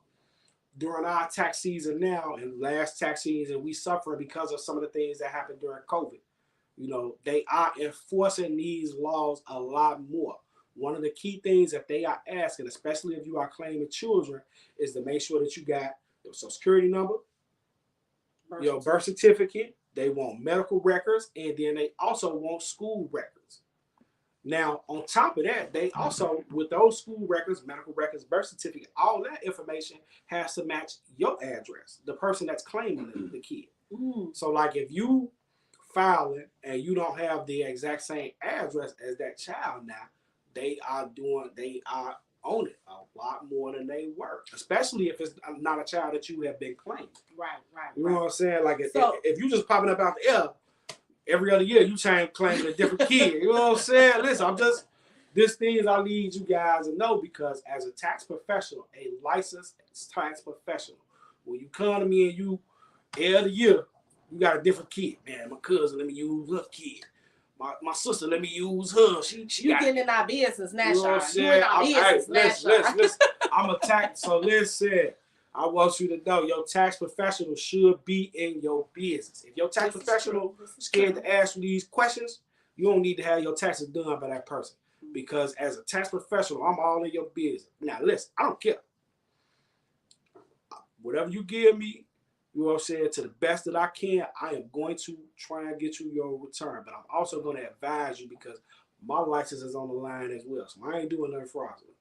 during our tax season now and last tax season, we suffer because of some of the things that happened during COVID. They are enforcing these laws a lot more. One of the key things that they are asking, especially if you are claiming children, is to make sure that you got your Social Security number, your birth certificate. They want medical records, and then they also want school records. Now, on top of that, they also, with those school records, medical records, birth certificate, all that information has to match your address, the person that's claiming the kid. Mm. So, like, if you filing and you don't have the exact same address as that child now, they are on it a lot more than they were, especially if it's not a child that you have been claiming. Right. You know what I'm saying? Like So- if you just popping up out the air every other year, you claiming a different kid. You know what I'm saying? Listen, this things I need you guys to know, because as a tax professional, a licensed tax professional, when you come to me and you every year, you got a different kid. Man, my cousin, let me use her kid. My sister, let me use her. She You got, getting in our business now, you know what I'm Sean. saying? You in our business now, Sean. Listen. I'm a tax. So listen, I want you to know your tax professional should be in your business. If your tax professional scared to ask you these questions, you don't need to have your taxes done by that person. Because as a tax professional, I'm all in your business. Now listen, I don't care. Whatever you give me, you know what I'm saying, to the best that I can, I am going to try and get you your return. But I'm also going to advise you, because my license is on the line as well. So I ain't doing nothing fraudulent.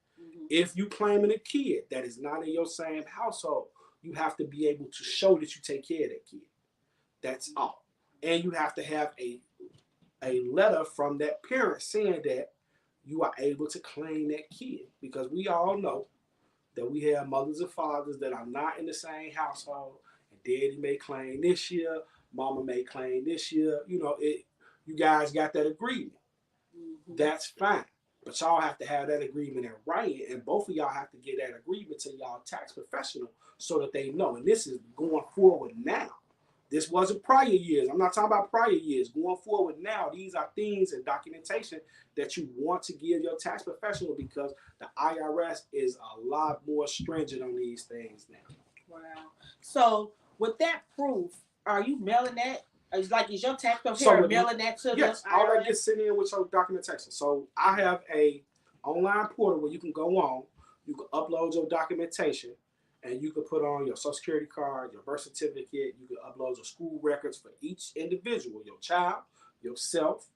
If you claiming a kid that is not in your same household, you have to be able to show that you take care of that kid. That's all. And you have to have a letter from that parent saying that you are able to claim that kid. Because we all know that we have mothers and fathers that are not in the same household. And daddy may claim this year, mama may claim this year. You know, you guys got that agreement. That's fine. But y'all have to have that agreement in writing, and both of y'all have to get that agreement to y'all tax professional so that they know. And this is going forward now. This wasn't prior years. I'm not talking about prior years. Going forward now, these are things and documentation that you want to give your tax professional, because the IRS is a lot more stringent on these things now. Wow. So with that proof, are you mailing that? Is your tax preparer mailing that to the IRS? All that gets sent in with your documentation. So I have a online portal where you can go on, you can upload your documentation, and you can put on your social security card, your birth certificate, you can upload your school records for each individual, your child, yourself,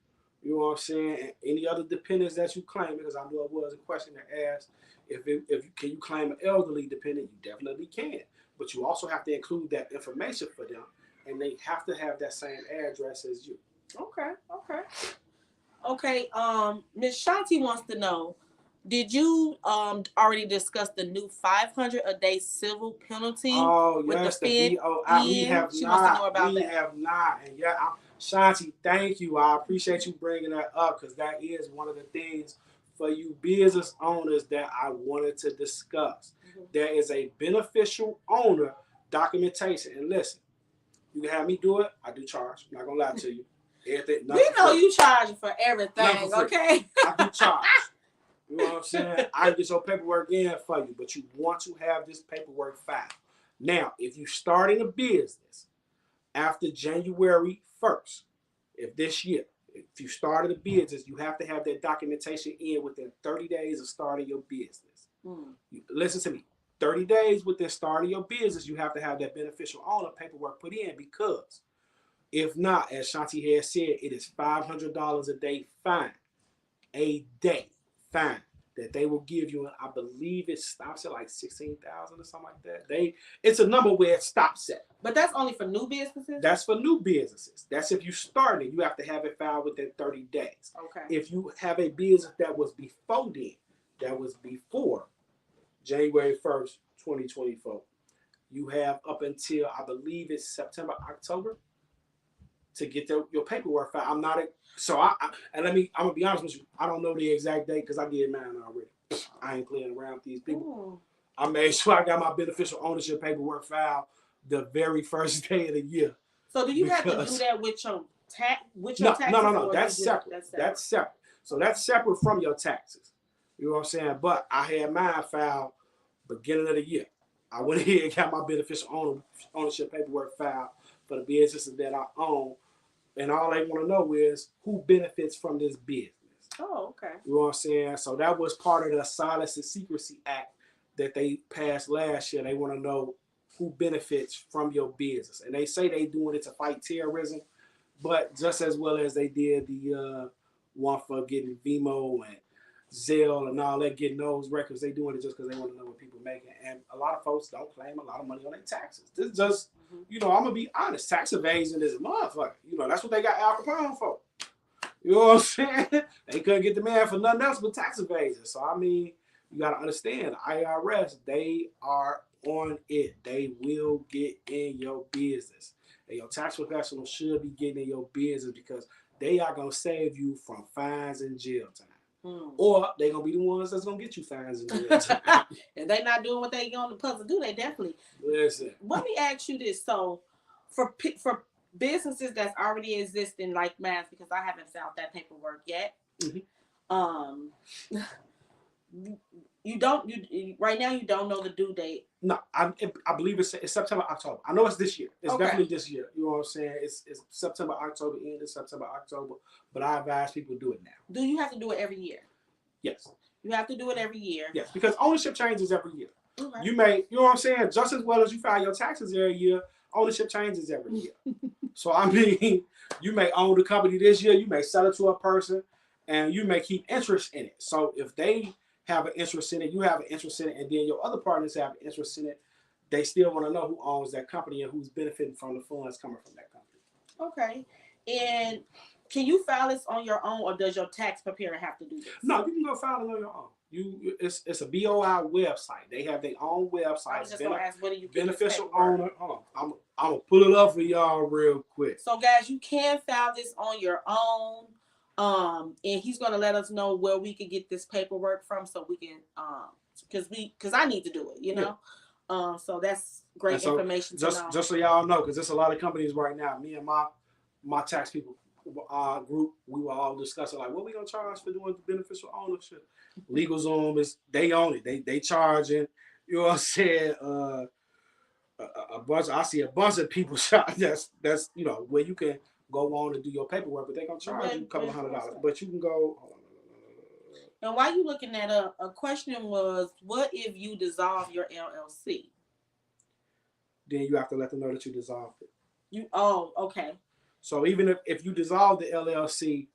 you know what I'm saying, and any other dependents that you claim, because I know it was a question that asked can you claim an elderly dependent? You definitely can. But you also have to include that information for them, and they have to have that same address as you. Okay. Ms. Shanti wants to know, did you already discuss the new $500 a day civil penalty? Oh, with yes, the BOI. We have she not. Wants to know about we that. have not. And yeah, Shanti, thank you. I appreciate you bringing that up, because that is one of the things for you business owners that I wanted to discuss. There is a beneficial owner documentation. And listen, you can have me do it. I do charge. I'm not going to lie to you. Everything, We know you charge for everything, for okay? I do charge. You know what I'm saying? I get your paperwork in for you, but you want to have this paperwork filed. Now, if you're starting a business after January 1st, if you started a business, you have to have that documentation in within 30 days of starting your business. Listen to me. 30 days within starting your business, you have to have that beneficial owner paperwork put in, because if not, as Shanti has said, it is $500 a day fine. A day fine that they will give you, and I believe it stops at like 16,000 or something like that. It's a number where it stops at. But that's only for new businesses? That's for new businesses. That's if you started, you have to have it filed within 30 days. Okay. If you have a business that was before January 1st, 2024, you have up until, I believe it's September, October, to get your paperwork filed. I'm not I'm gonna be honest with you. I don't know the exact date, because I did mine already. I ain't playing around with these people. I made sure I got my beneficial ownership paperwork filed the very first day of the year. So do you have to do that with your tax? No. That's separate. That's separate. So that's separate from your taxes. You know what I'm saying? But I had mine filed beginning of the year. I went ahead and got my beneficial ownership paperwork filed for the businesses that I own. And all they want to know is who benefits from this business. Oh, okay. You know what I'm saying? So that was part of the Silence and Secrecy Act that they passed last year. They want to know who benefits from your business. And they say they doing it to fight terrorism, but just as well as they did the one for getting Vimo and Zelle and all that, getting those records, they doing it just because they want to know what people making. And a lot of folks don't claim a lot of money on their taxes. This is just, I'm going to be honest. Tax evasion is a motherfucker. That's what they got Al Capone for. You know what I'm saying? They couldn't get the man for nothing else but tax evasion. So I mean, you gotta understand, IRS, they are on it. They will get in your business. And your tax professional should be getting in your business because they are gonna save you from fines and jail time. Or they gonna be the ones that's gonna get you fines and jail time. If they not doing what they on the supposed to do, they definitely. Listen. Let me ask you this: so, for businesses that's already existing like mine, because I haven't found that paperwork yet. You don't. You right now you don't know the due date. No, I believe it's September, October. I know it's this year. It's definitely this year. You know what I'm saying? It's September, October, end of September, October. But I advise people to do it now. Do you have to do it every year? Yes. You have to do it every year. Yes, because ownership changes every year. Okay. You may, you know what I'm saying? Just as well as you file your taxes every year, ownership changes every year. So I mean, you may own the company this year, you may sell it to a person, and you may keep interest in it. So if they have an interest in it, you have an interest in it, and then your other partners have an interest in it, they still want to know who owns that company and who's benefiting from the funds coming from that company. Okay. And can you file this on your own, or does your tax preparer have to do this? No, you can go file it on your own. It's a BOI website. They have their own website. I was just gonna ask, what do you get beneficial owner? Hold on, I'm gonna pull it up for y'all real quick. So guys, you can file this on your own. And he's gonna let us know where we can get this paperwork from, so we can because I need to do it, you know. Yeah. So that's great information to know. Just so y'all know, because there's a lot of companies right now. Me and my tax people group, we were all discussing like, what we gonna charge for doing beneficial ownership? LegalZoom is they own it. They charging. You know what I'm saying? I see a bunch of people that's you know where you can go on and do your paperwork, but they're gonna charge you a couple $100. But you can go. And while you looking that up, a question was, what if you dissolve your LLC? Then you have to let them know that you dissolved it. Okay. So even if you dissolve the LLC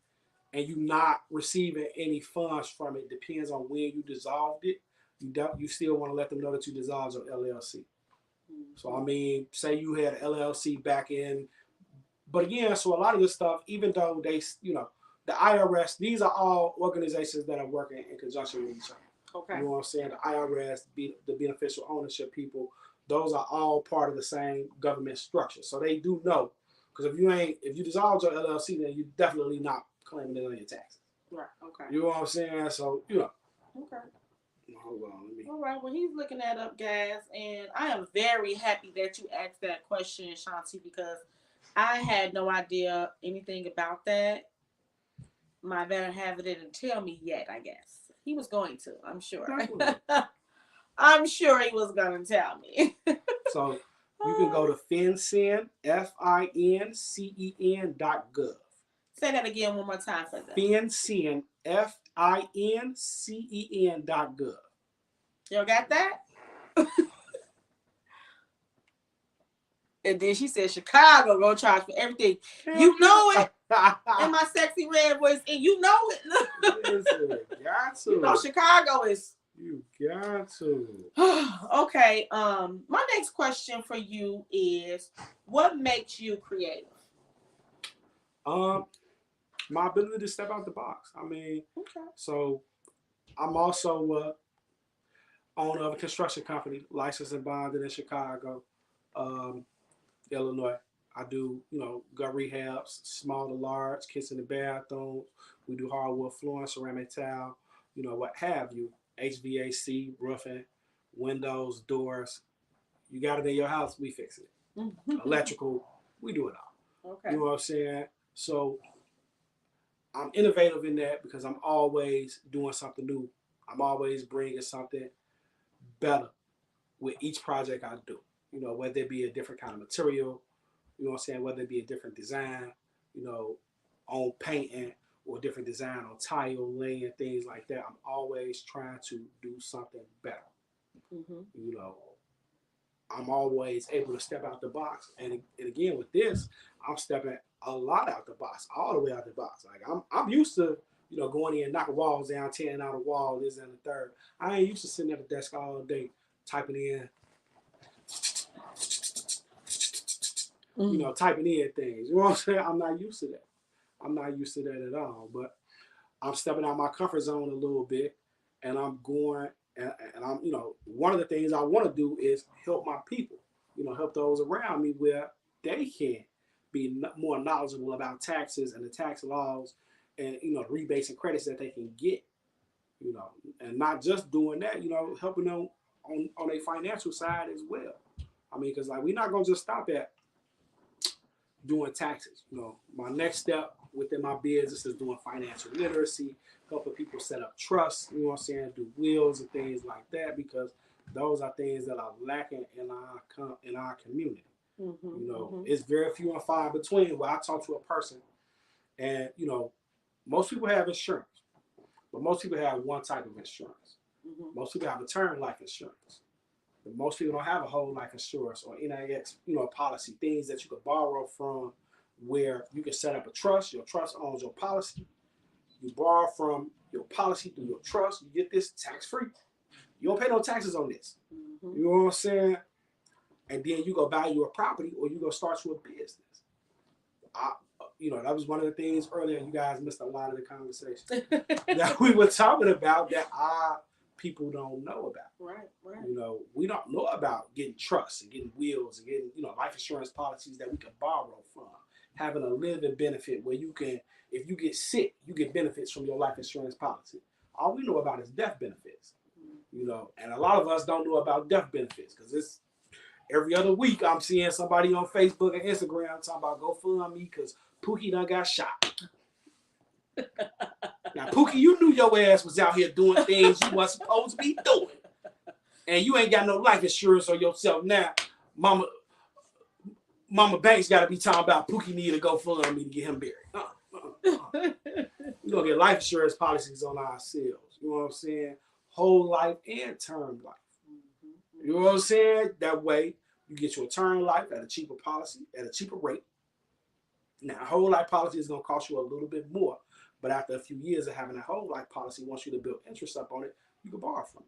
and you not receiving any funds from it, depends on when you dissolved it. You still want to let them know that you dissolved your LLC. Mm-hmm. So I mean, say you had an LLC back in. But again, so a lot of this stuff, even though they, you know, the IRS, these are all organizations that are working in conjunction with each other. Okay. You know what I'm saying? The IRS, the beneficial ownership people, those are all part of the same government structure. So they do know, because if you dissolve your LLC, then you're definitely not claiming it on your taxes. Right. Okay. You know what I'm saying? So, you know. Okay. Hold on, let me. All right. Well, he's looking that up, guys, and I am very happy that you asked that question, Shanti, because I had no idea anything about that. My veteran have it didn't tell me yet, I guess. He was going to, I'm sure. I'm sure he was going to tell me. So you can go to FinCEN, FINCEN.gov. Say that again one more time for them. FinCEN, FINCEN.gov. Y'all got that? And then she said, Chicago gonna charge for everything. You know it. In my sexy red voice, and you know it. Listen, got to. You know Chicago is. You got to. Okay. My next question for you is, what makes you creative? My ability to step out the box. I mean, okay. So I'm also owner of a construction company, licensed and bonded in Chicago, Illinois. I do, you know, gut rehabs, small to large, kitchen and bathrooms. We do hardwood flooring, ceramic tile, you know, what have you. HVAC, roofing, windows, doors. You got it in your house, we fix it. Electrical, we do it all. Okay. You know what I'm saying? So I'm innovative in that because I'm always doing something new. I'm always bringing something better with each project I do. You know, whether it be a different kind of material, you know what I'm saying, whether it be a different design, you know, on painting or a different design on tile, laying, things like that. I'm always trying to do something better. Mm-hmm. You know, I'm always able to step out the box. And again, with this, I'm stepping a lot out the box, all the way out the box. Like I'm used to, you know, going in, knocking walls down, tearing out a wall, this and the third. I ain't used to sitting at the desk all day, typing in, you know, typing in things. You know what I'm saying? I'm not used to that. I'm not used to that at all. But I'm stepping out my comfort zone a little bit, and I'm going, and I'm, one of the things I want to do is help my people, help those around me where they can be more knowledgeable about taxes and the tax laws and, rebates and credits that they can get, and not just doing that, helping them on a financial side as well. I mean, because like we're not going to just stop at doing taxes. My next step within my business is doing financial literacy, helping people set up trusts, do wills and things like that, because those are things that are lacking in our community. It's very few and far between where I talk to a person and, most people have insurance, but most people have one type of insurance. Most people have a term life insurance. But most people don't have a whole life insurance or NIX, policy, things that you could borrow from where you can set up a trust. Your trust owns your policy. You borrow from your policy through your trust. You get this tax-free. You don't pay no taxes on this. You know what I'm saying? And then you go buy you a property or you go start you a business. That was one of the things earlier. You guys missed a lot of the conversation that we were talking about that our people don't know about. Right. We don't know about getting trusts and getting wills and getting, life insurance policies that we can borrow from. Having a living benefit where you can, if you get sick, you get benefits from your life insurance policy. All we know about is death benefits. And a lot of us don't know about death benefits because it's every other week I'm seeing somebody on Facebook and Instagram talking about GoFundMe because Pookie done got shot. Now, Pookie, you knew your ass was out here doing things you weren't supposed to be doing. And you ain't got no life insurance on yourself now. Mama Banks got to be talking about Pookie need to GoFundMe to get him buried. We're going to get life insurance policies on ourselves. You know what I'm saying? Whole life and term life. You know what I'm saying? That way, you get your term life at a cheaper policy, at a cheaper rate. Now, a whole life policy is going to cost you a little bit more. But after a few years of having a whole life policy, once you to build interest up on it, you can borrow from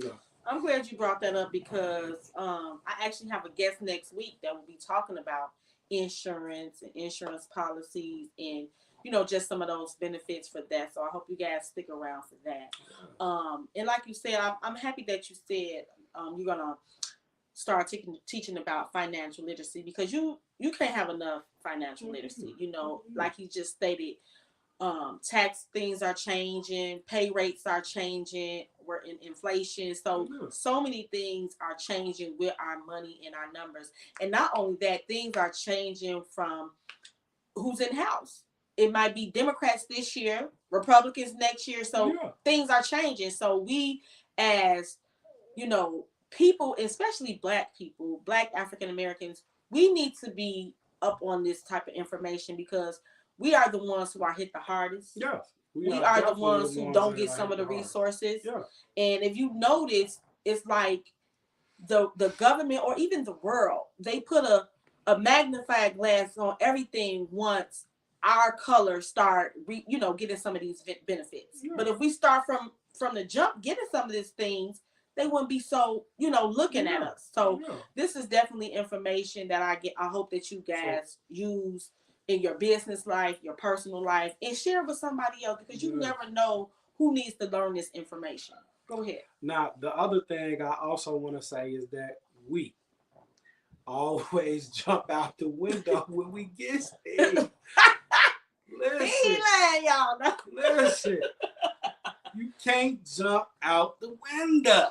it. I'm glad you brought that up because I actually have a guest next week that will be talking about insurance and insurance policies and, just some of those benefits for that. So I hope you guys stick around for that. And like you said, I'm happy that you said you're going to start teaching about financial literacy because you can't have enough financial literacy. Like you just stated, tax things are changing, pay rates are changing, we're in inflation. So many things are changing with our money and our numbers. And not only that, things are changing from who's in house. It might be Democrats this year, Republicans next year. So things are changing. So we as, people, especially Black people, Black African Americans, we need to be up on this type of information because we are the ones who are hit the hardest. Yeah. We are the ones who don't get some of the resources. Yeah. And if you notice, it's like the government or even the world, they put a magnifying glass on everything once our colors start, getting some of these benefits. Yeah. But if we start from the jump, getting some of these things, they wouldn't be so, looking at us. So this is definitely information that I hope that you guys use in your business life, your personal life, and share with somebody else because you never know who needs to learn this information. Go ahead. Now, the other thing I also want to say is that we always jump out the window when we get scared. Listen, you can't jump out the window.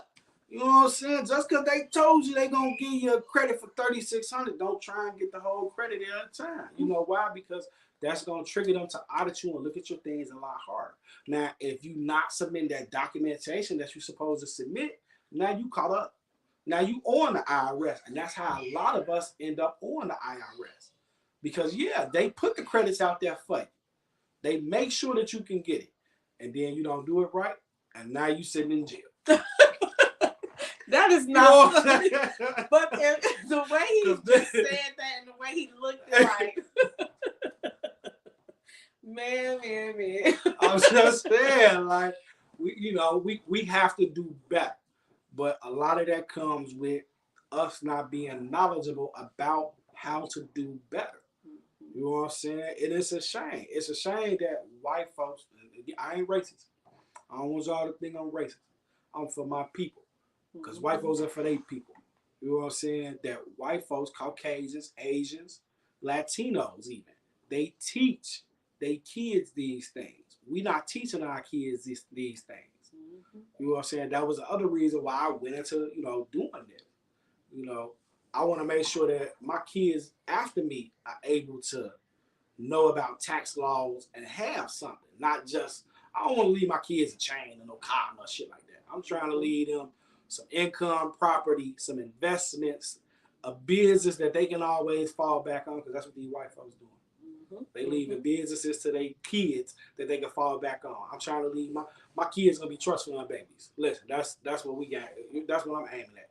You know what I'm saying? Just because they told you they going to give you a credit for $3,600, don't try and get the whole credit at a time. You know why? Because that's going to trigger them to audit you and look at your things a lot harder. Now, if you not submit that documentation that you're supposed to submit, now you caught up. Now you on the IRS. And that's how a lot of us end up on the IRS. Because, they put the credits out there for you. They make sure that you can get it. And then you don't do it right. And now you sitting in jail. That is not funny. But the way he just said that and the way he looked like, man. I'm just saying, like, we have to do better. But a lot of that comes with us not being knowledgeable about how to do better. You know what I'm saying? And it's a shame. It's a shame that white folks, I ain't racist. I don't want y'all to think I'm racist. I'm for my people. Because white folks are for their people. You know what I'm saying? That white folks, Caucasians, Asians, Latinos even, they teach their kids these things. We not teaching our kids these things. You know what I'm saying? That was the other reason why I went into, doing this. I want to make sure that my kids after me are able to know about tax laws and have something. Not just, I don't want to leave my kids a chain or no car or shit like that. I'm trying to leave them some income, property, some investments, a business that they can always fall back on, because that's what these white folks doing. They leaving businesses to their kids that they can fall back on. I'm trying to leave my kids gonna be trust fund babies. Listen, that's what we got. That's what I'm aiming at.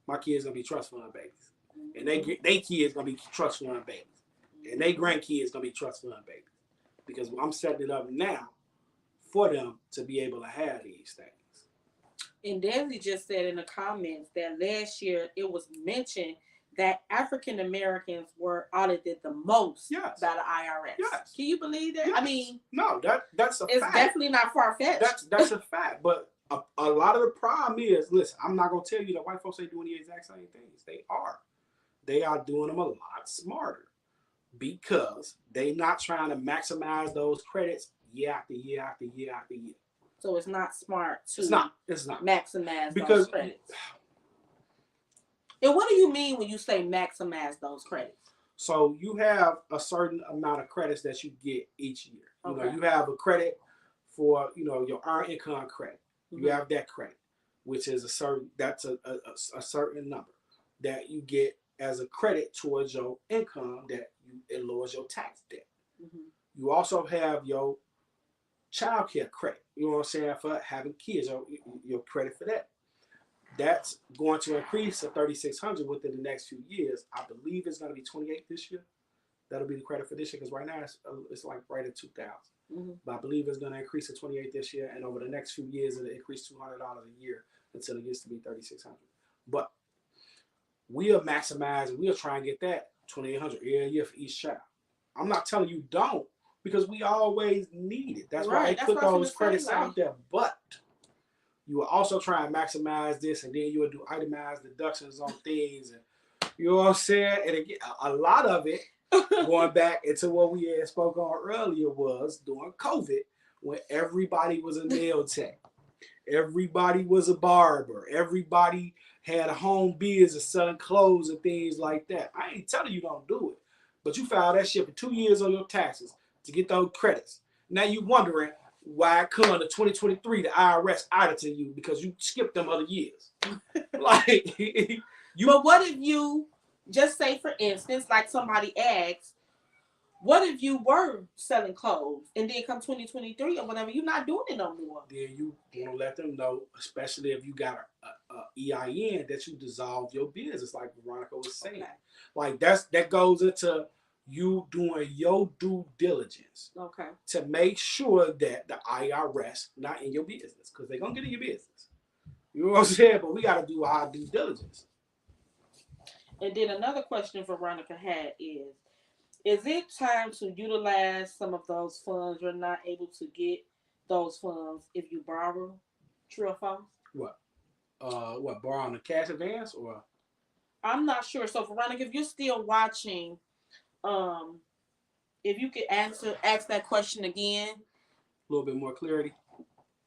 My kids gonna be trust fund babies, and they kids gonna be trust fund babies, and they grandkids gonna be trust fund babies, because I'm setting it up now for them to be able to have these things. And Desi just said in the comments that last year it was mentioned that African Americans were audited the most by the IRS. Yes. Can you believe that? Yes. I mean, no, that's a it's fact. definitely not far-fetched. That's a fact. But a lot of the problem is, listen, I'm not gonna tell you that white folks ain't doing the exact same things. They are. They are doing them a lot smarter, because they not trying to maximize those credits year after year after year after year. So it's not smart to It's not maximize because those credits. And what do you mean when you say maximize those credits? So you have a certain amount of credits that you get each year. You have a credit for your earned income credit. You have that credit, which is a certain certain number that you get as a credit towards your income it lowers your tax debt. You also have your child care credit. You know what I'm saying, for having kids, your credit for that. That's going to increase to $3,600 within the next few years. I believe it's going to be $28 this year. That'll be the credit for this year, because right now it's like right at $2,000. But I believe it's going to increase to $28 this year, and over the next few years it'll increase $200 a year until it gets to be $3,600. But we are maximizing. We are trying to get that $2,800 every year for each child. I'm not telling you don't, because we always need it. That's why they put those credits out there. But you will also try and maximize this, and then you will do itemized deductions on things, and you know what I'm saying. And again, a lot of it going back into what we had spoke on earlier was during COVID, when everybody was a nail tech, everybody was a barber, everybody had a home business selling clothes and things like that. I ain't telling you don't do it, but you filed that shit for 2 years on your taxes to get those credits. Now you wondering why come to 2023 the IRS audited you because you skipped them other years. Like But what if you just say, for instance, like somebody asks, what if you were selling clothes and then come 2023 or whatever, you're not doing it no more? Then you want to let them know, especially if you got a EIN, that you dissolve your business, like Veronica was saying. Like that goes into you doing your due diligence to make sure that the IRS not in your business, because they're going to get in your business. You know what I'm saying? But we got to do our due diligence. And then another question Veronica had is it time to utilize some of those funds? You're not able to get those funds if you borrow? True or false? What, borrowing a cash advance or? I'm not sure. So Veronica, if you're still watching, if you could ask that question again. A little bit more clarity.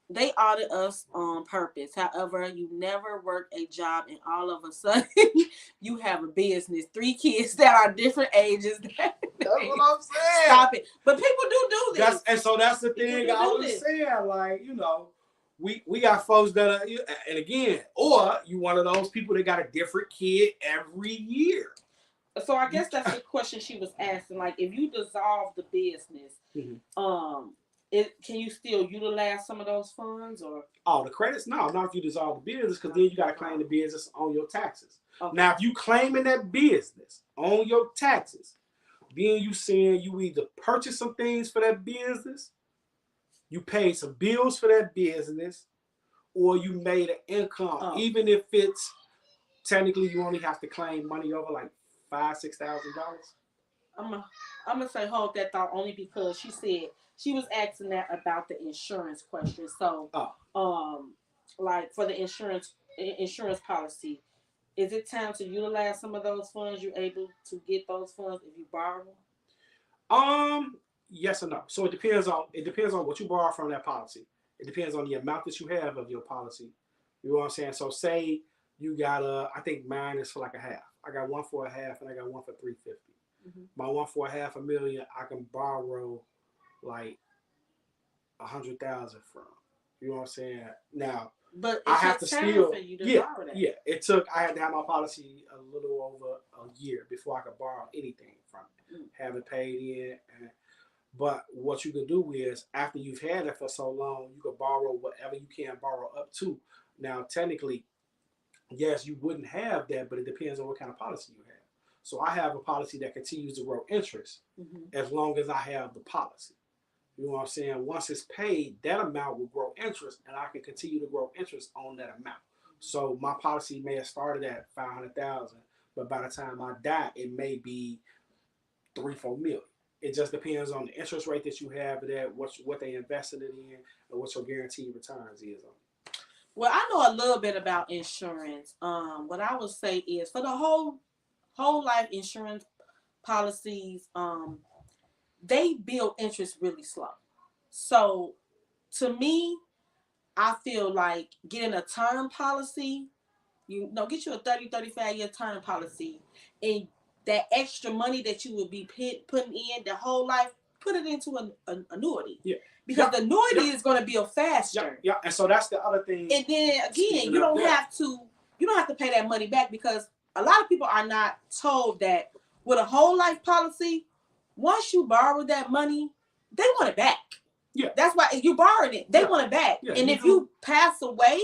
They audit us on purpose. However, you never work a job and all of a sudden you have a business, 3 kids that are different ages. That's what I'm saying. Stop it. But people do this. And so that's the thing I was saying. Like, we got folks that are, and again, or you one of those people that got a different kid every year. So I guess that's the question she was asking. Like, if you dissolve the business, can you still utilize some of those funds or? Oh, the credits? No, not if you dissolve the business, because then you got to claim the business on your taxes. Okay. Now, if you claiming that business on your taxes, then you saying you either purchase some things for that business, you paid some bills for that business, or you made an income. Even if it's technically you only have to claim money over like $5,000-$6,000. I'm gonna say hold that thought only because she said she was asking that about the insurance question. So, like for the insurance policy, is it time to utilize some of those funds? You're able to get those funds if you borrow them? Yes and no. So it depends on what you borrow from that policy. It depends on the amount that you have of your policy. You know what I'm saying? So say you got I think mine is for like a half. I got one for a half and I got one for 350. Mm-hmm. My one for a half a million, I can borrow like 100,000 from. You know what I'm saying? Now, but I have to still for you to borrow that. Yeah. It took. I had to have my policy a little over a year before I could borrow anything from it. Have it paid in. But what you can do is after you've had it for so long, you can borrow whatever you can borrow up to. Now, technically, yes, you wouldn't have that, but it depends on what kind of policy you have. So I have a policy that continues to grow interest as long as I have the policy. You know what I'm saying? Once it's paid, that amount will grow interest, and I can continue to grow interest on that amount. So my policy may have started at 500,000, but by the time I die, it may be 3-4 million. It just depends on the interest rate that you have, that what they invested it in, and what your guaranteed returns is on it. Well, I know a little bit about insurance. What I would say is for the whole life insurance policies, they build interest really slow. So to me, I feel like getting a term policy, get you a 30-35 year term policy, and that extra money that you would be putting in the whole life, put it into an annuity. Yeah. Because the annuity is going to build faster. Yeah. And so that's the other thing. And then again, you don't have to pay that money back, because a lot of people are not told that with a whole life policy, once you borrow that money, they want it back. Yeah. That's why if you borrowed it, they want it back. Yeah, and if you pass away,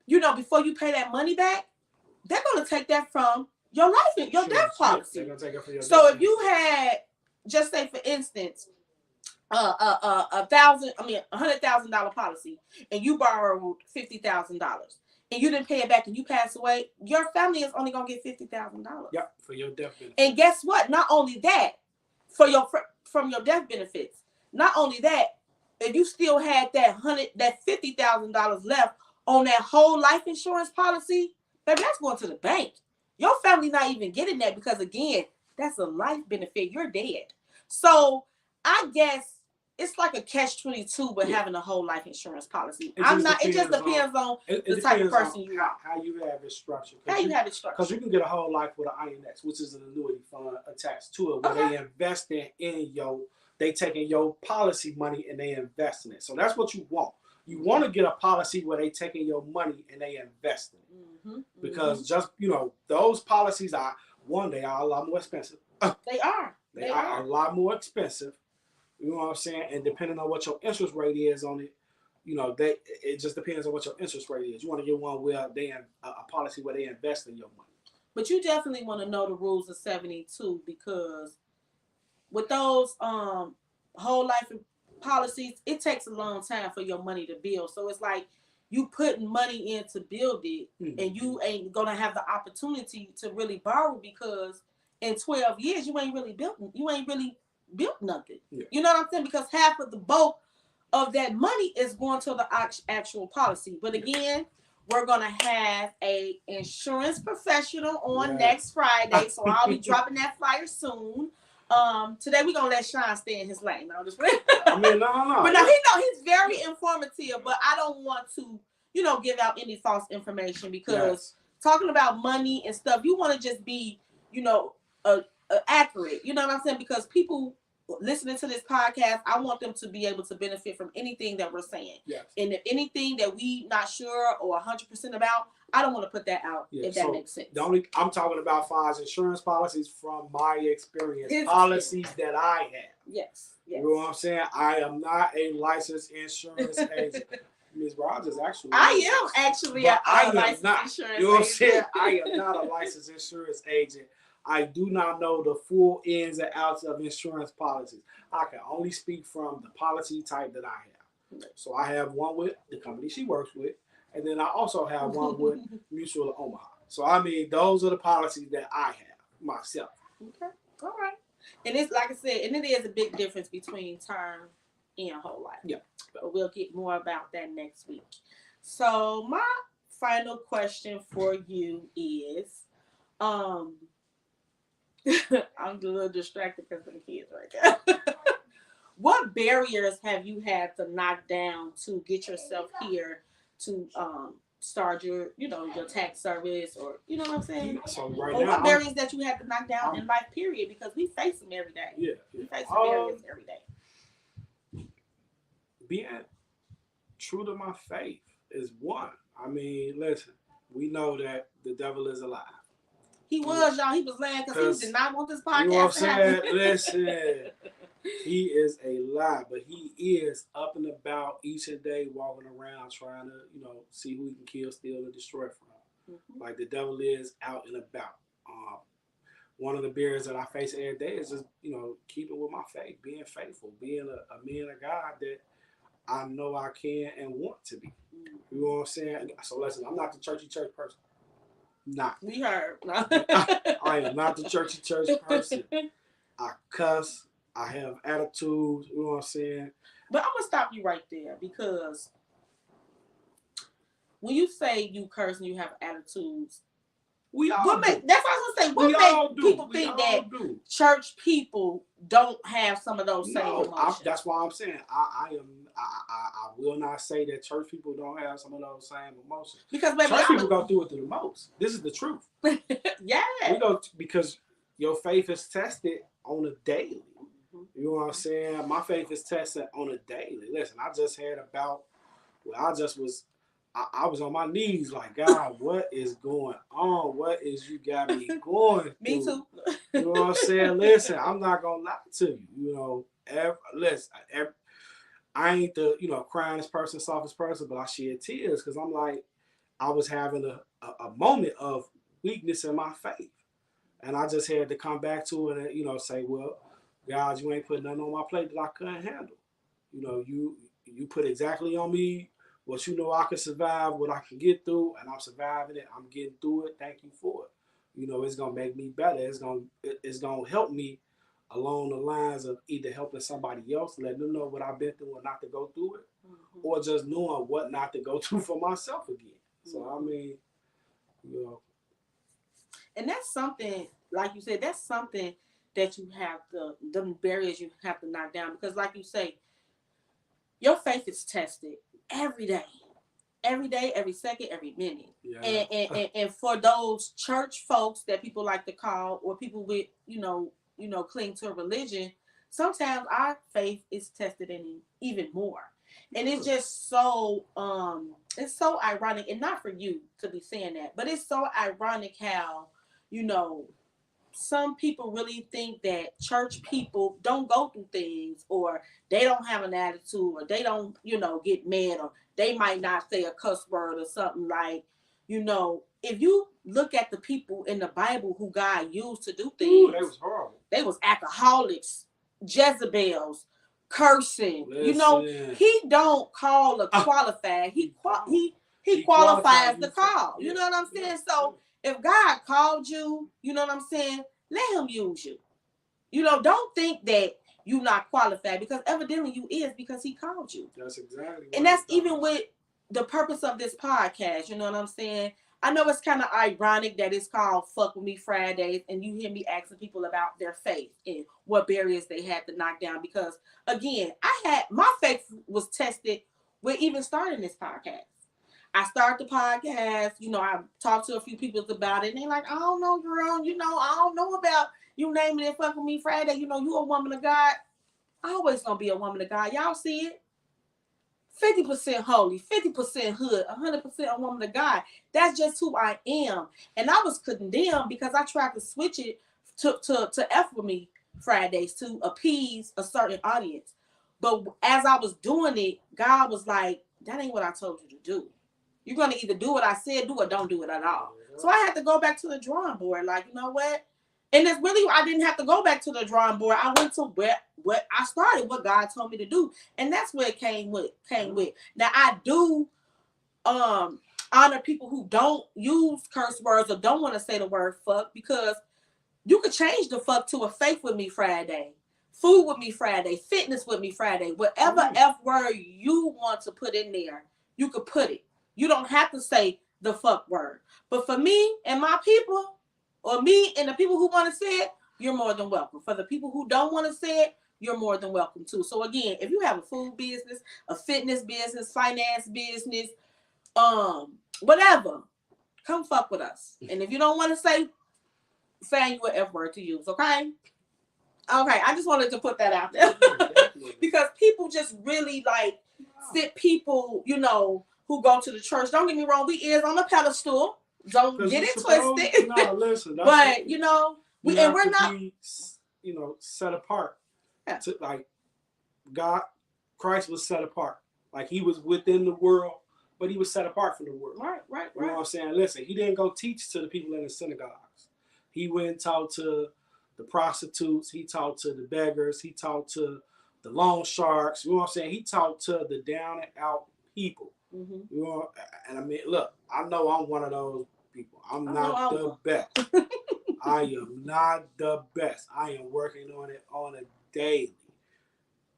before you pay that money back, they're going to take that from your life, your death policy. They're going to take it from your so if you had, just say for instance, $100,000 policy, and you borrowed $50,000, and you didn't pay it back, and you pass away, your family is only gonna get $50,000. Yep, for your death benefits. And guess what? Not only that, from your death benefits. Not only that, if you still had that $50,000 left on that whole life insurance policy, baby, that's going to the bank. Your family not even getting that, because again, that's a life benefit. You're dead. So I guess it's like a catch-22 with having a whole life insurance policy. It just depends on the type of person you are. How you have it structured. Because you can get a whole life with an INX, which is an annuity fund attached to it, where they invest they taking your policy money and they invest in it. So that's what you want. You want to get a policy where they taking your money and they invest in it. Because just, those policies they are a lot more expensive. They are. They are a lot more expensive. You know what I'm saying? And depending on what your interest rate is on it, it just depends on what your interest rate is. You want to get one where a policy where they invest in your money. But you definitely want to know the rules of 72, because with those whole life policies, it takes a long time for your money to build. So it's like you putting money in to build it, and you ain't gonna have the opportunity to really borrow, because in 12 years you ain't really built nothing. Yeah. You know what I'm saying? Because half of the bulk of that money is going to the actual policy. But again, we're gonna have a insurance professional on next Friday, so I'll be dropping that flyer soon. Today we're gonna let Sean stay in his lane. No. But no, he's very informative, but I don't want to, give out any false information, because talking about money and stuff, you want to just be, accurate. You know what I'm saying? Because people listening to this podcast, I want them to be able to benefit from anything that we're saying. Yes. And if anything that we not sure or 100% about, I don't want to put that out, if that makes sense. I'm talking about Fonz insurance policies from my experience, policies that I have. Yes. You know what I'm saying? I am not a licensed insurance agent. Ms. Rogers actually. I am actually a licensed insurance agent. You know what I'm saying? I am not a licensed insurance agent. I do not know the full ins and outs of insurance policies. I can only speak from the policy type that I have. So I have one with the company she works with, and then I also have one with Mutual of Omaha. So those are the policies that I have myself. Okay. All right. And it's like I said, and it is a big difference between term and whole life. Yeah. But we'll get more about that next week. So my final question for you is, I'm a little distracted because of the kids right now. What barriers have you had to knock down to get yourself here to start your, your tax service, or you know what I'm saying? So right Or now, what barriers that you had to knock down in life, period, because we face them every day. Yeah. We face barriers every day. Being true to my faith is one. I mean, listen, we know that the devil is alive. He was, y'all. He was lying because he did not want this podcast you know what I'm to happen. saying? Listen, he is a lie, but he is up and about each and day, walking around trying to, see who he can kill, steal, and destroy from. Mm-hmm. Like the devil is out and about. One of the barriers that I face every day is just, keeping with my faith, being faithful, being a man of God that I know I can and want to be. You know what I'm saying? So listen, I'm not the churchy church person. Not. We heard. I am not the churchy church person. I cuss. I have attitudes. You know what I'm saying? But I'm gonna stop you right there, because when you say you curse and you have attitudes, we all do. That's what I was gonna say. What makes people think that church people don't have some of those same emotions? That's why I'm saying I will not say that church people don't have some of those same emotions. Because church people go through it the most. This is the truth. Yeah. We go because your faith is tested on a daily. You know what I'm saying? My faith is tested on a daily. Listen, I just had I was on my knees like, God, what is going on? What is you got me going through? Me too. You know what I'm saying? Listen, I'm not going to lie to you. I ain't the, cryingest person, softest person, but I shed tears because I'm like, I was having a moment of weakness in my faith. And I just had to come back to it and, say, well, God, you ain't put nothing on my plate that I couldn't handle. You put exactly on me what I can survive, what I can get through, and I'm surviving it. I'm getting through it. Thank you for it. It's gonna make me better. It's gonna help me along the lines of either helping somebody else, letting them know what I've been through and not to go through it, or just knowing what not to go through for myself again. So I mean, and that's something, like you said, that's something that you have the barriers you have to knock down, because like you say, your faith is tested every day, every second, every minute. Yeah. And for those church folks that people like to call, or people with, cling to a religion, sometimes our faith is tested in even more. And it's just so, it's so ironic, and not for you to be saying that, but it's so ironic how, some people really think that church people don't go through things, or they don't have an attitude, or they don't, get mad, or they might not say a cuss word or something. Like, if you look at the people in the Bible who God used to do things, they was horrible. They was alcoholics, Jezebels, cursing. Listen. He don't call a qualified. He qualifies the call. You know what I'm saying? So if God called you, you know what I'm saying, let him use you. Don't think that you're not qualified, because evidently you is, because he called you. That's exactly. And that's even with the purpose of this podcast. You know what I'm saying? I know it's kind of ironic that it's called Fuck With Me Fridays, and you hear me asking people about their faith and what barriers they had to knock down, because again, my faith was tested with even starting this podcast. I started the podcast, I talked to a few people about it, and they're like, I don't know, girl, I don't know about you naming it Fuck With Me Friday. You a woman of God. Always gonna be a woman of God. Y'all see it? 50% holy, 50% hood, 100% a woman of God. That's just who I am. And I was condemned because I tried to switch it to F With Me Fridays to appease a certain audience. But as I was doing it, God was like, that ain't what I told you to do. You're going to either do what I said, do, or don't do it at all. So I had to go back to the drawing board. Like, you know what? And it's really, I didn't have to go back to the drawing board. I went to what I started, what God told me to do. And that's where it came with. Now, I do honor people who don't use curse words or don't want to say the word fuck, because You could change the fuck to a faith with me Friday, food with me Friday, fitness with me Friday, whatever F word you want to put in there, you could put it. You don't have to say the fuck word. But for me and my people, or me and the people who want to say it, you're more than welcome. For the people who don't want to say it, you're more than welcome too. So again, if you have a food business, a fitness business, finance business, whatever, come fuck with us. And if you don't want to say, find you an F word to use, okay? Okay, I just wanted to put that out there. Because people just really like sit people, you know, who go to the church. Don't get me wrong, we is on a pedestal. Don't get it twisted. No, listen. But you know, we're not be, you know, set apart. Yeah. To, like God, Christ was set apart. Like he was within the world, but he was set apart from the world. Right. You know what I'm saying? Listen, he didn't go teach to the people in the synagogues. He went and talked to the prostitutes. He talked to the beggars. He talked to the loan sharks. You know what I'm saying? He talked to the down and out people. You know, and I mean, look, I know I'm one of those people. I'm not the best. I am not the best. I am working on it on a daily.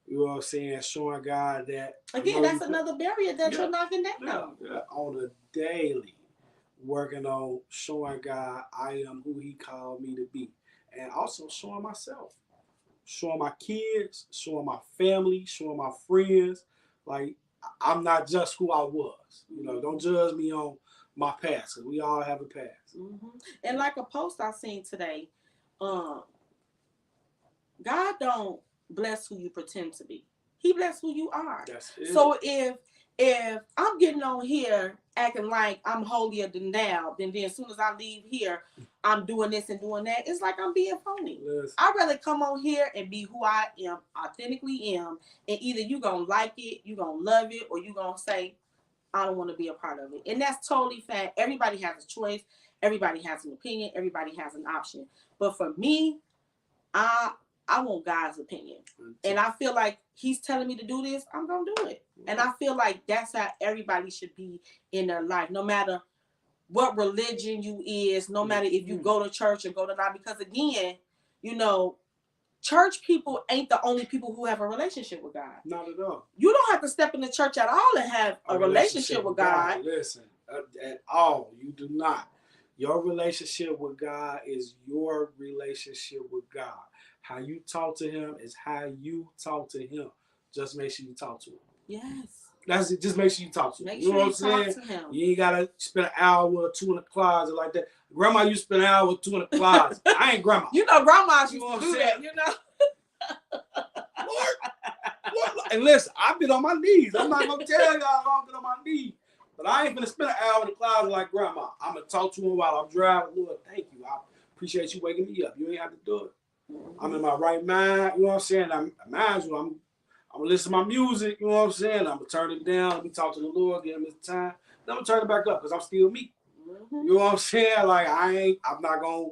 You know what I'm saying? Showing God that. Again, that's another barrier that you're knocking down. Yeah, on a daily. Working on showing God I am who he called me to be. And also showing myself. Showing my kids, showing my family, showing my friends. Like, I'm not just who I was. You know, don't judge me on my past, because we all have a past. And like a post I seen today, God don't bless who you pretend to be. He bless who you are. That's it. So if I'm getting on here acting like I'm holier than thou, then as soon as I leave here, I'm doing this and doing that, it's like I'm being phony. Listen. I'd rather come on here and be who I am, authentically am, and either you gonna like it, you gonna love it, or you gonna say, I don't want to be a part of it. And that's totally fine. Everybody has a choice. Everybody has an opinion. Everybody has an option. But for me, I want God's opinion. And I feel like he's telling me to do this, I'm going to do it. And I feel like that's how everybody should be in their life, no matter what religion you is, no matter if you go to church or go to not. Because again, you know, church people ain't the only people who have a relationship with God. Not at all. You don't have to step in the church at all and have a relationship with God. Listen, at all. You do not. Your relationship with God is your relationship with God. How you talk to him is how you talk to him. Just make sure you talk to him. Yes. That's it. Just make sure you talk to him. Make you know sure what I'm saying? Talk to him. You ain't gotta spend an hour or two in the closet like that. Grandma used to spend an hour or two in the closet. I ain't grandma. You know, grandmas you used to do that, you know. Lord. And listen, I've been on my knees. I'm not gonna tell y'all how I've been on my knees. But I ain't gonna spend an hour in the closet like grandma. I'm gonna talk to him while I'm driving. Lord, thank you. I appreciate you waking me up. You ain't have to do it. I'm in my right mind. You know what I'm saying? I'm gonna listen to my music. You know what I'm saying? I'm gonna turn it down. Let me talk to the Lord. Give him his time. Then I'm gonna turn it back up because I'm still me. You know what I'm saying? Like I'm not gonna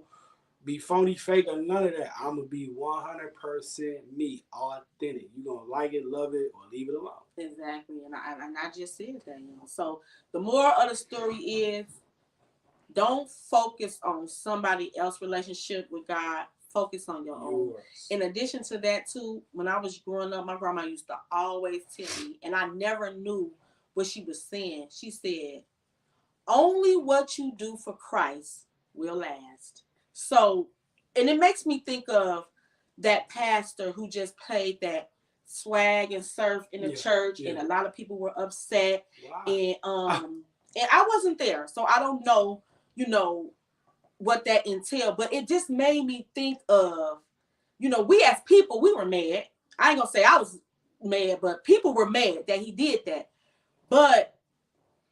be phony, fake, or none of that. I'm gonna be 100% me, authentic. You gonna like it, love it, or leave it alone. Exactly, and I just said that. You know, so the moral of the story is, don't focus on somebody else's relationship with God. Focus on your own. In addition to that, too, when I was growing up, my grandma used to always tell me, and I never knew what she was saying. She said, only what you do for Christ will last. So, and it makes me think of that pastor who just played that swag and surf in the church, and a lot of people were upset. Wow. And I wasn't there, so I don't know, you know, what that entailed, but it just made me think of, you know, we as people, we were mad. I ain't gonna say I was mad, but people were mad that he did that. But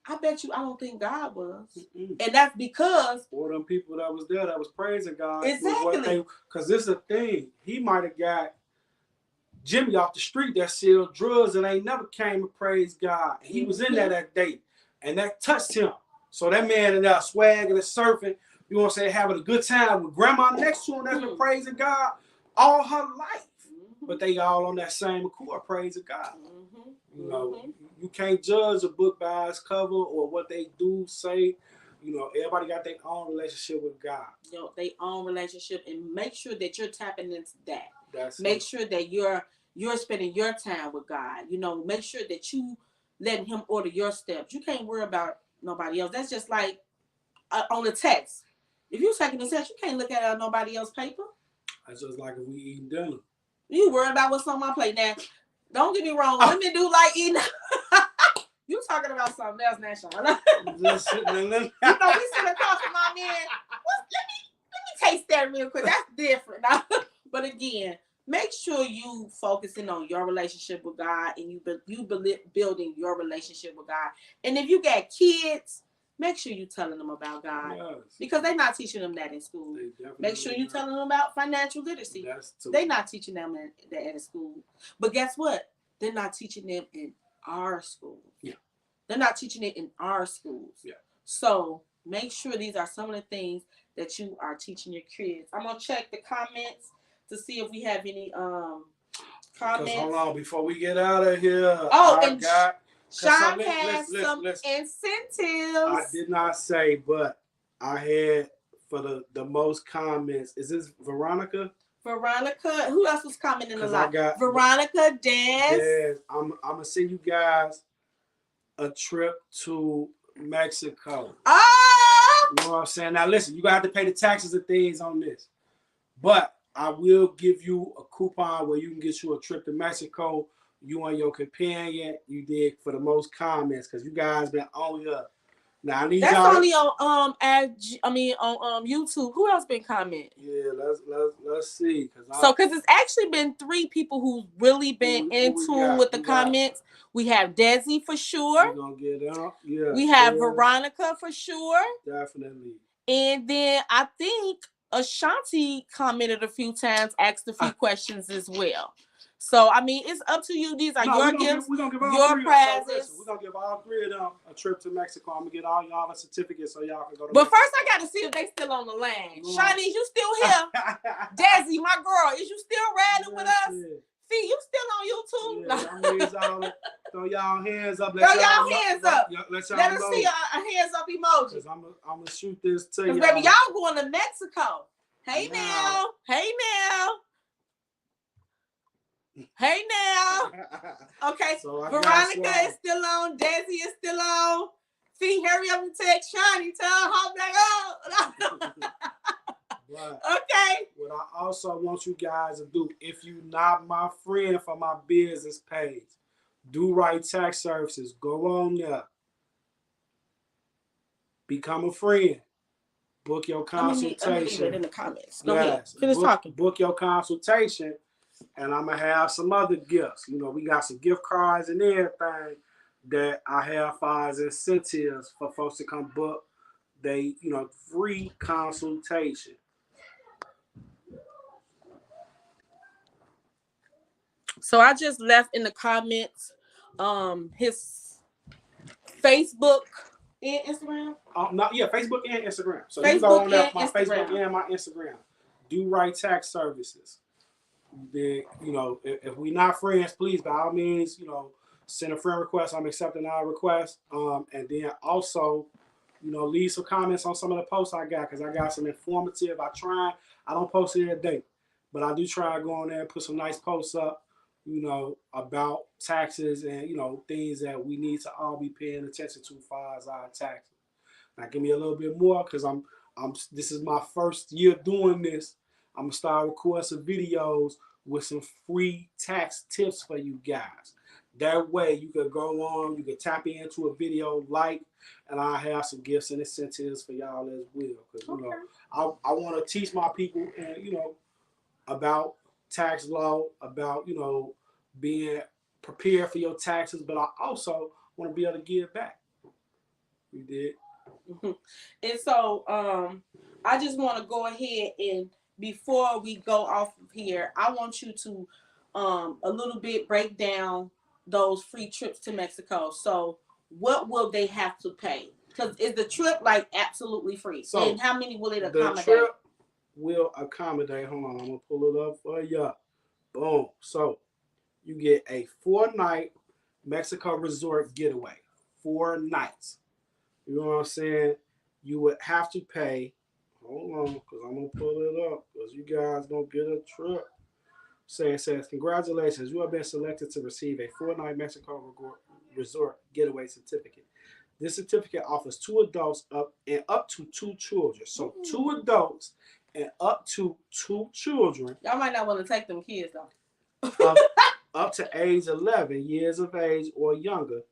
I bet you I don't think God was. And that's because for them people that was there that was praising God. Exactly. Because this is the thing. He might have got Jimmy off the street that sold drugs and ain't never came to praise God. He was in there that day. And that touched him. So that man in there swagging and surfing, you know what I'm saying, having a good time with grandma next to him that's been praising God all her life. But they all on that same accord praising God. You know, you can't judge a book by its cover or what they do, say. everybody got their own relationship with God. Their own relationship, and make sure that you're tapping into that. Make sure that you're spending your time with God. Make sure that you letting Him order your steps. You can't worry about nobody else. That's just like on the text. If you're taking the text, you can't look at nobody else's paper. That's just like if we eating dinner. You worry about what's on my plate now. Don't get me wrong. Women do like eating. You talking about something else now, Sean. Just sitting there. We sit across from my man. Let me taste that real quick. That's different. But again, make sure you focusing on your relationship with God, and you building your relationship with God. And if you got kids, make sure you telling them about God, because they're not teaching them that in school. Make sure you telling them about financial literacy. They're not teaching them that in school. But guess what? They're not teaching them in our schools. Yeah. They're not teaching it in our schools. Yeah. So make sure these are some of the things that you are teaching your kids. I'm gonna check the comments to see if we have any comments. Hold on, before we get out of here. Sean has some incentives. I did not say, but I had for the most comments. Is this Veronica? Veronica, who else was commenting a lot? Veronica, Des. I'm gonna send you guys a trip to Mexico. Oh! You know what I'm saying? Now listen, you gotta have to pay the taxes and things on this, but I will give you a coupon where you can get you a trip to Mexico. You and your companion, you did for the most comments because you guys been on here. Now I need that's y'all only on on YouTube. Who else been commenting? Yeah, let's see. Because it's actually been 3 people who's really been in tune with the comments. We have Desi for sure. We're gonna get out. Yeah. We have Veronica for sure. Definitely. And then I think Ashanti commented a few times, asked a few questions as well. So, I mean, it's up to you. These are your gifts, your prizes. We're going to give all 3 of them a trip to Mexico. I'm going to get all y'all a certificate so y'all can go to But Mexico. first, I got to see if they still on the line. Shani, you still here? Desi, my girl, is you still riding with us? See, you still on YouTube? Yeah, I mean, throw y'all hands up. Throw y'all hands up. Let us see a hands up emoji. Because I'm going to shoot this to y'all. Baby, y'all going to Mexico. Hey now. Hey now. Hey now. Okay. So Veronica is still on. Desi is still on. See, hurry up and text Shani. Tell her hop back up. Okay. What I also want you guys to do, if you're not my friend for my business page, Do Right Tax Services, go on there. Become a friend. Book your consultation. I'm leave it in the comments. Go ahead. Finish talking. Book your consultation. And I'm going to have some other gifts. We got some gift cards and everything that I have as incentives for folks to come book. They, free consultation. So I just left in the comments his Facebook and Instagram. Facebook and Instagram. So Facebook you go on there, my Instagram. Facebook and my Instagram. Do Right Tax Services. Then, if we're not friends, please, by all means, send a friend request. I'm accepting our request. And then also, leave some comments on some of the posts I got, because I got some informative. I don't post it every day, but I do try to go on there and put some nice posts up, about taxes and, things that we need to all be paying attention to as far as our taxes. Now, give me a little bit more, because this is my first year doing this. I'm going to start recording some videos with some free tax tips for you guys. That way you could go on, you could tap into a video and I have some gifts and incentives for y'all as well. Because, I want to teach my people, about tax law, about, being prepared for your taxes, but I also want to be able to give back. You did. And so I just want to go ahead and, before we go off of here, I want you to a little bit break down those free trips to Mexico. So what will they have to pay? Because is the trip absolutely free? So and how many will it accommodate? The trip will accommodate. Hold on, I'm gonna pull it up for you. Boom. So you get a 4-night Mexico resort getaway. 4 nights. You know what I'm saying? you would have to pay. Hold on, because I'm gonna pull it up because you guys gonna get a truck. It says, congratulations, you have been selected to receive a 4-night Mexico resort getaway certificate. This certificate offers 2 adults up to 2 children. So 2 adults and up to 2 children. Y'all might not want to take them kids though. Up to age 11 years of age or younger.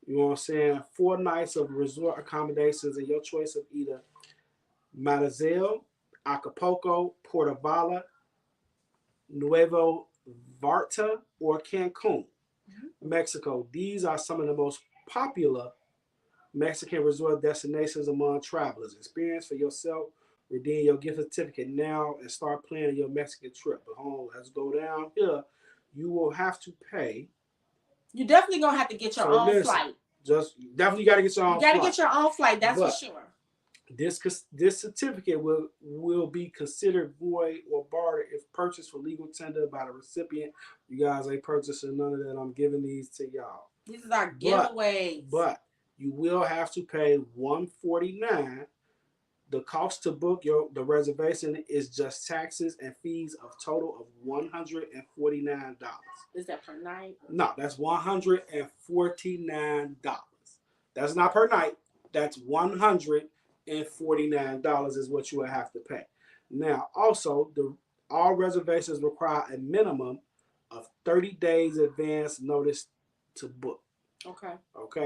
You know what I'm saying? 4 nights of resort accommodations and your choice of either Madazelle, Acapulco, Puerto Vallarta, Nuevo Vallarta, or Cancun, Mexico. These are some of the most popular Mexican resort destinations among travelers. Experience for yourself. Redeem your gift certificate now and start planning your Mexican trip. But hold on, let's go down here. You will have to pay. You definitely gonna have to get your own flight. Just definitely got to get your own flight. You got to get your own flight, that's for sure. This certificate will be considered void or barred if purchased for legal tender by the recipient. You guys ain't purchasing none of that. I'm giving these to y'all. These are our giveaways. But you will have to pay $149. The cost to book the reservation is just taxes and fees of total of $149. Is that per night? No, that's $149. That's not per night. That's $149 is what you will have to pay. Now, also, all reservations require a minimum of 30 days advance notice to book. Okay.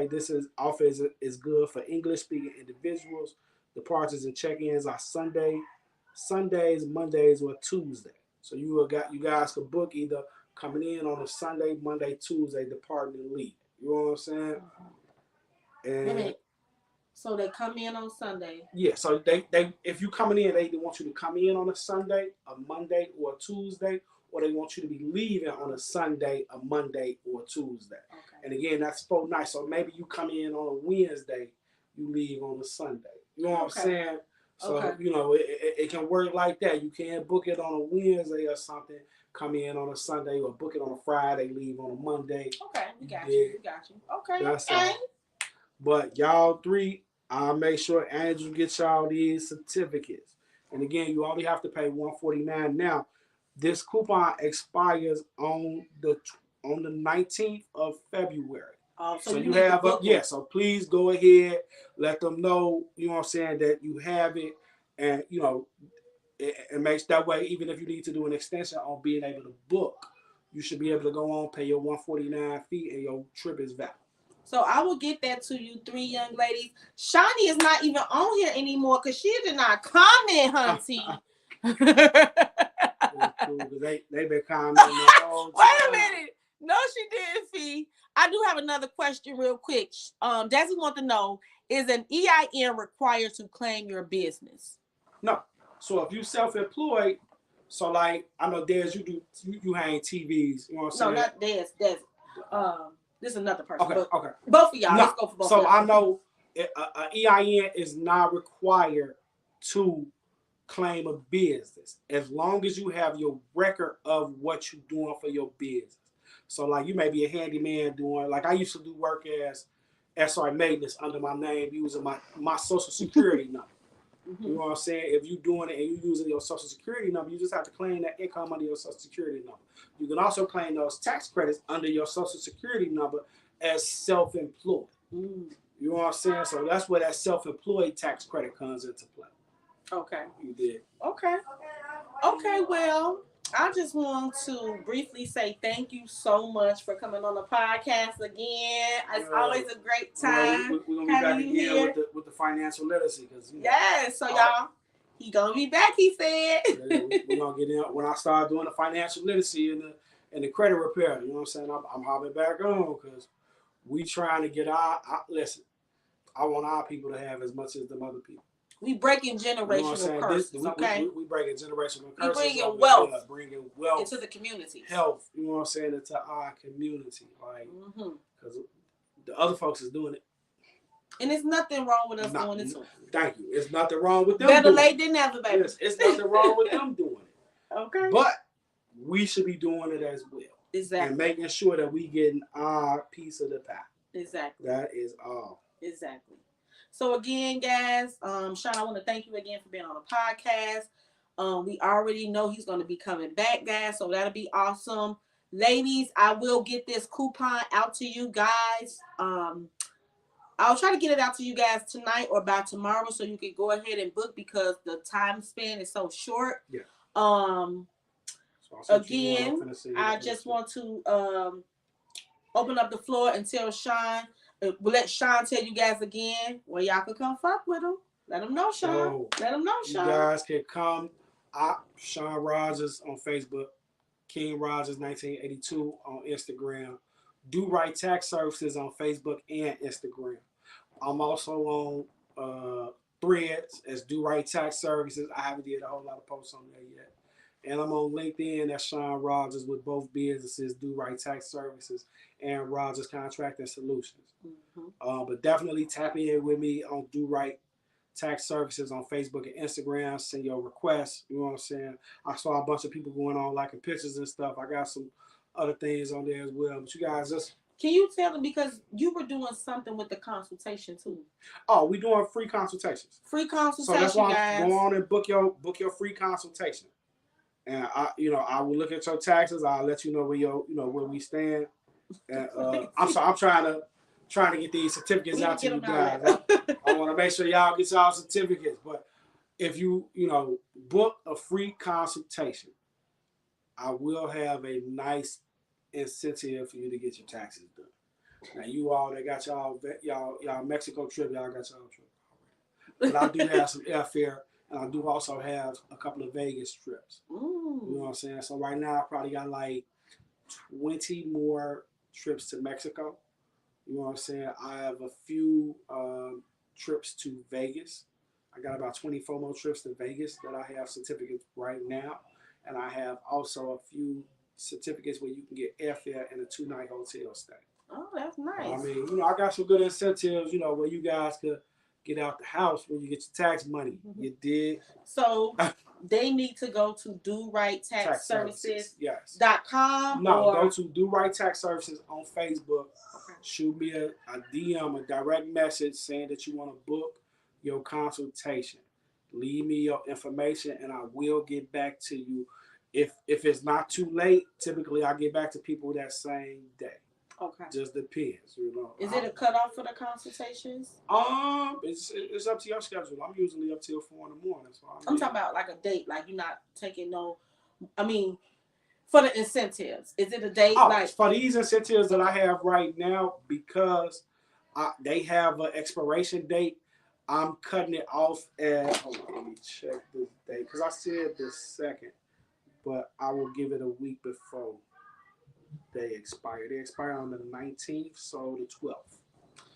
This offer is good for English-speaking individuals. Departures and check-ins are Sundays, Mondays, or Tuesday. So you guys could book either coming in on a Sunday, Monday, Tuesday, departing and leave. You know what I'm saying? And so they come in on Sunday. Yeah. So they if you coming in, they either want you to come in on a Sunday, a Monday, or a Tuesday, or they want you to be leaving on a Sunday, a Monday, or a Tuesday. Okay. And again, that's 4 nights. So maybe you come in on a Wednesday, you leave on a Sunday. You know what I'm saying? So, you know, it can work like that. You can book it on a Wednesday or something, come in on a Sunday, or book it on a Friday, leave on a Monday. Okay, we got you. Okay, that's okay. But y'all 3, I'll make sure Andrew gets y'all these certificates. And again, you only have to pay $149. Now, this coupon expires on the 19th of February. So you have so please go ahead, let them know, you know what I'm saying, that you have it, and you know, it makes that way, even if you need to do an extension on being able to book, you should be able to go on, pay your $149 fee, and your trip is valid. So I will get that to you 3 young ladies. Shawnee is not even on here anymore because she did not comment, hunty. They've been commenting the whole time. Wait a minute. No, she didn't, Fee. I do have another question real quick. Desi wants to know, is an EIN required to claim your business? No. So if you self-employed, so like, I know, Des, you hang TVs, you know what I'm saying? No, not Des. This is another person. Okay. Both of y'all. Let's go for both of y'all. So I know an EIN is not required to claim a business as long as you have your record of what you're doing for your business. So like you may be a handyman doing, like I used to do work as SR maintenance under my name using my social security number. Mm-hmm. You know what I'm saying? If you're doing it and you're using your social security number, you just have to claim that income under your social security number. You can also claim those tax credits under your social security number as self-employed. Mm. You know what I'm saying? So that's where that self-employed tax credit comes into play. Okay. You did. Okay, well, I just want to briefly say thank you so much for coming on the podcast again. It's always a great time. We're going to be back again with the financial literacy. Yes, so y'all, he going to be back, he said. We're going to get in. When I start doing the financial literacy and the credit repair, you know what I'm saying? I'm hopping back on because we trying to get listen, I want our people to have as much as them other people. We breaking generational curses, okay? We breaking generational curses. We bringing wealth into the community. Health, you know what I'm saying, into our community. Like, because the other folks is doing it. And there's nothing wrong with us doing it too. Thank you. It's nothing wrong with them better late than never, baby. Yes, it's nothing wrong with them doing it. Okay. But we should be doing it as well. Exactly. And making sure that we getting our piece of the pie. Exactly. That is all. Exactly. So again, guys, Sean, I want to thank you again for being on the podcast. We already know he's going to be coming back, guys, so that'll be awesome. Ladies, I will get this coupon out to you guys. I'll try to get it out to you guys tonight or by tomorrow, so you can go ahead and book because the time span is so short. Yeah. Again, I just want to open up the floor and tell Sean. We'll let Sean tell you guys again where y'all can come fuck with him. Let him know, Sean. Let him know, Sean. You guys can come. Sean Rogers on Facebook, King Rogers 1982 on Instagram, Do Right Tax Services on Facebook and Instagram. I'm also on Threads as Do Right Tax Services. I haven't did a whole lot of posts on there yet. And I'm on LinkedIn as Sean Rogers with both businesses, Do Right Tax Services and Rogers Contracting Solutions. Mm-hmm. But definitely tap in with me on Do Right Tax Services on Facebook and Instagram. Send your requests. You know what I'm saying? I saw a bunch of people going on liking pictures and stuff. I got some other things on there as well. But you guys just... Can you tell them, because you were doing something with the consultation too? Oh, we doing free consultations. Free consultation, so that's why guys. Go on and book your free consultation. And I will look at your taxes. I'll let you know where we stand. And I'm trying to get these certificates out to you guys. I want to make sure y'all get y'all certificates. But if you book a free consultation, I will have a nice incentive for you to get your taxes done. Now you all that got y'all Mexico trip, y'all got y'all trip already. But I do have some airfare. And I do also have a couple of Vegas trips. Ooh. You know what I'm saying? So right now I probably got like 20 more trips to Mexico. You know what I'm saying? I have a few trips to Vegas. I got about 24 more trips to Vegas that I have certificates right now. And I have also a few certificates where you can get airfare and a 2-night hotel stay. Oh, that's nice. I mean, I got some good incentives, where you guys could get out the house when you get your tax money. Mm-hmm. You did. So they need to go to Do Right Tax Services. Yes. .com. Go to Do Right Tax Services on Facebook. Okay. Shoot me a DM, a direct message saying that you want to book your consultation. Leave me your information and I will get back to you. If it's not too late, typically I get back to people that same day. Okay. Just depends, Is it a cutoff for the consultations? It's up to your schedule. I'm usually up till 4 in the morning. So I'm talking about like a date, like you're not taking no. I mean, for the incentives, is it a date? For these incentives that I have right now, because they have an expiration date, I'm cutting it off at. Hold on, let me check this date because I said the 2nd, but I will give it a week before they expire. They expire on the 19th, so the 12th.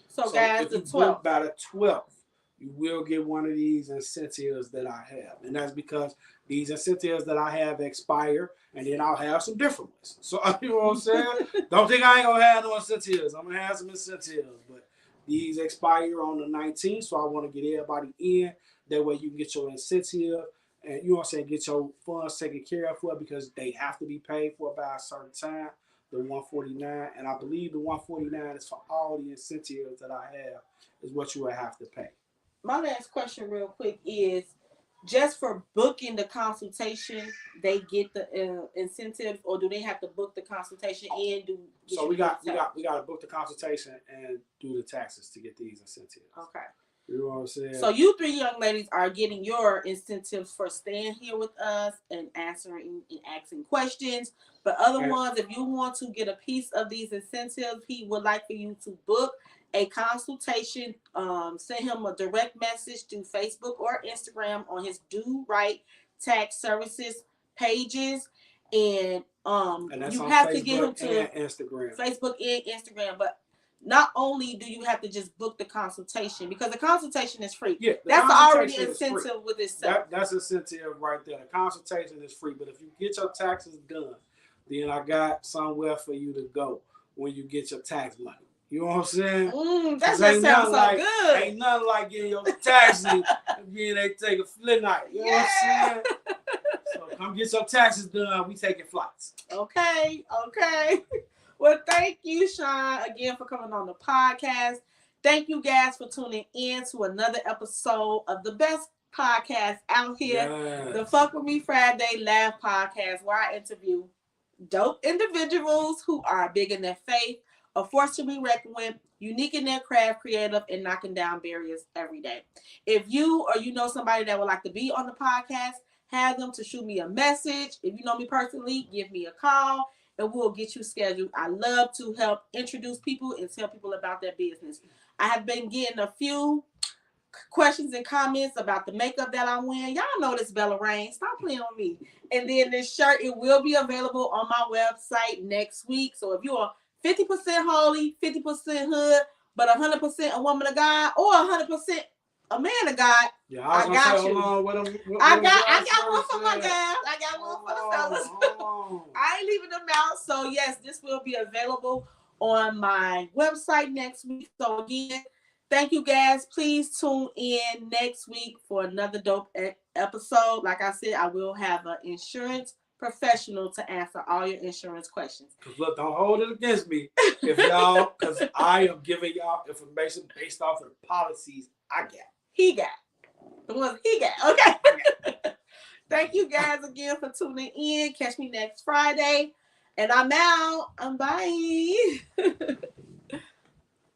So guys, the 12th. By the 12th, you will get one of these incentives that I have. And that's because these incentives that I have expire, and then I'll have some different ones. So, you know what I'm saying? Don't think I ain't going to have no incentives. I'm going to have some incentives. But these expire on the 19th, so I want to get everybody in. That way you can get your incentive and, you know what I'm saying, get your funds taken care of for because they have to be paid for by a certain time. The 149, and I believe the 149 is for all the incentives that I have is what you would have to pay. My last question real quick is just for booking the consultation, they get the incentives, or do they have to book the consultation and do? So we got to book the consultation and do the taxes to get these incentives. Okay. You know what I'm saying? So you 3 young ladies are getting your incentives for staying here with us and answering and asking questions. But other ones, if you want to get a piece of these incentives, he would like for you to book a consultation. Send him a direct message through Facebook or Instagram on his Do Right Tax Services pages. And that's you on have Facebook to get him to Instagram. Facebook and Instagram, but not only do you have to just book the consultation, because the consultation is free. Yeah, that's already incentive with itself. That's incentive right there. The consultation is free, but if you get your taxes done, then I got somewhere for you to go when you get your tax money. You know what I'm saying? That just sounds so good. Ain't nothing like getting your taxes and being they take a flight night. You know what I'm saying? So come get your taxes done. We taking flights. Okay. Well, thank you, Sean, again for coming on the podcast. Thank you guys for tuning in to another episode of the best podcast out here, the Fuck With Me Friday Laugh Podcast, where I interview dope individuals who are big in their faith, a force to be reckoned with, unique in their craft, creative, and knocking down barriers every day. If you or you know somebody that would like to be on the podcast, have them to shoot me a message. If you know me personally, give me a call and we'll get you scheduled. I love to help introduce people and tell people about their business. I have been getting a few questions and comments about the makeup that I'm wearing. Y'all know this Bella Rain. Stop playing on me. And then this shirt, it will be available on my website next week. So if you're 50% holy, 50% hood, but 100% a woman of God or 100% a man of God, Yeah, I got you. I got one for my guys. guys. I got one for the fellas. I ain't leaving them out. So yes, this will be available on my website next week. So again, thank you guys. Please tune in next week for another dope episode. Like I said, I will have an insurance professional to answer all your insurance questions. Because look, don't hold it against me if y'all, because I am giving y'all information based off of the policies I got. He got. The ones he got. Okay. Thank you guys again for tuning in. Catch me next Friday. And I'm out. Bye.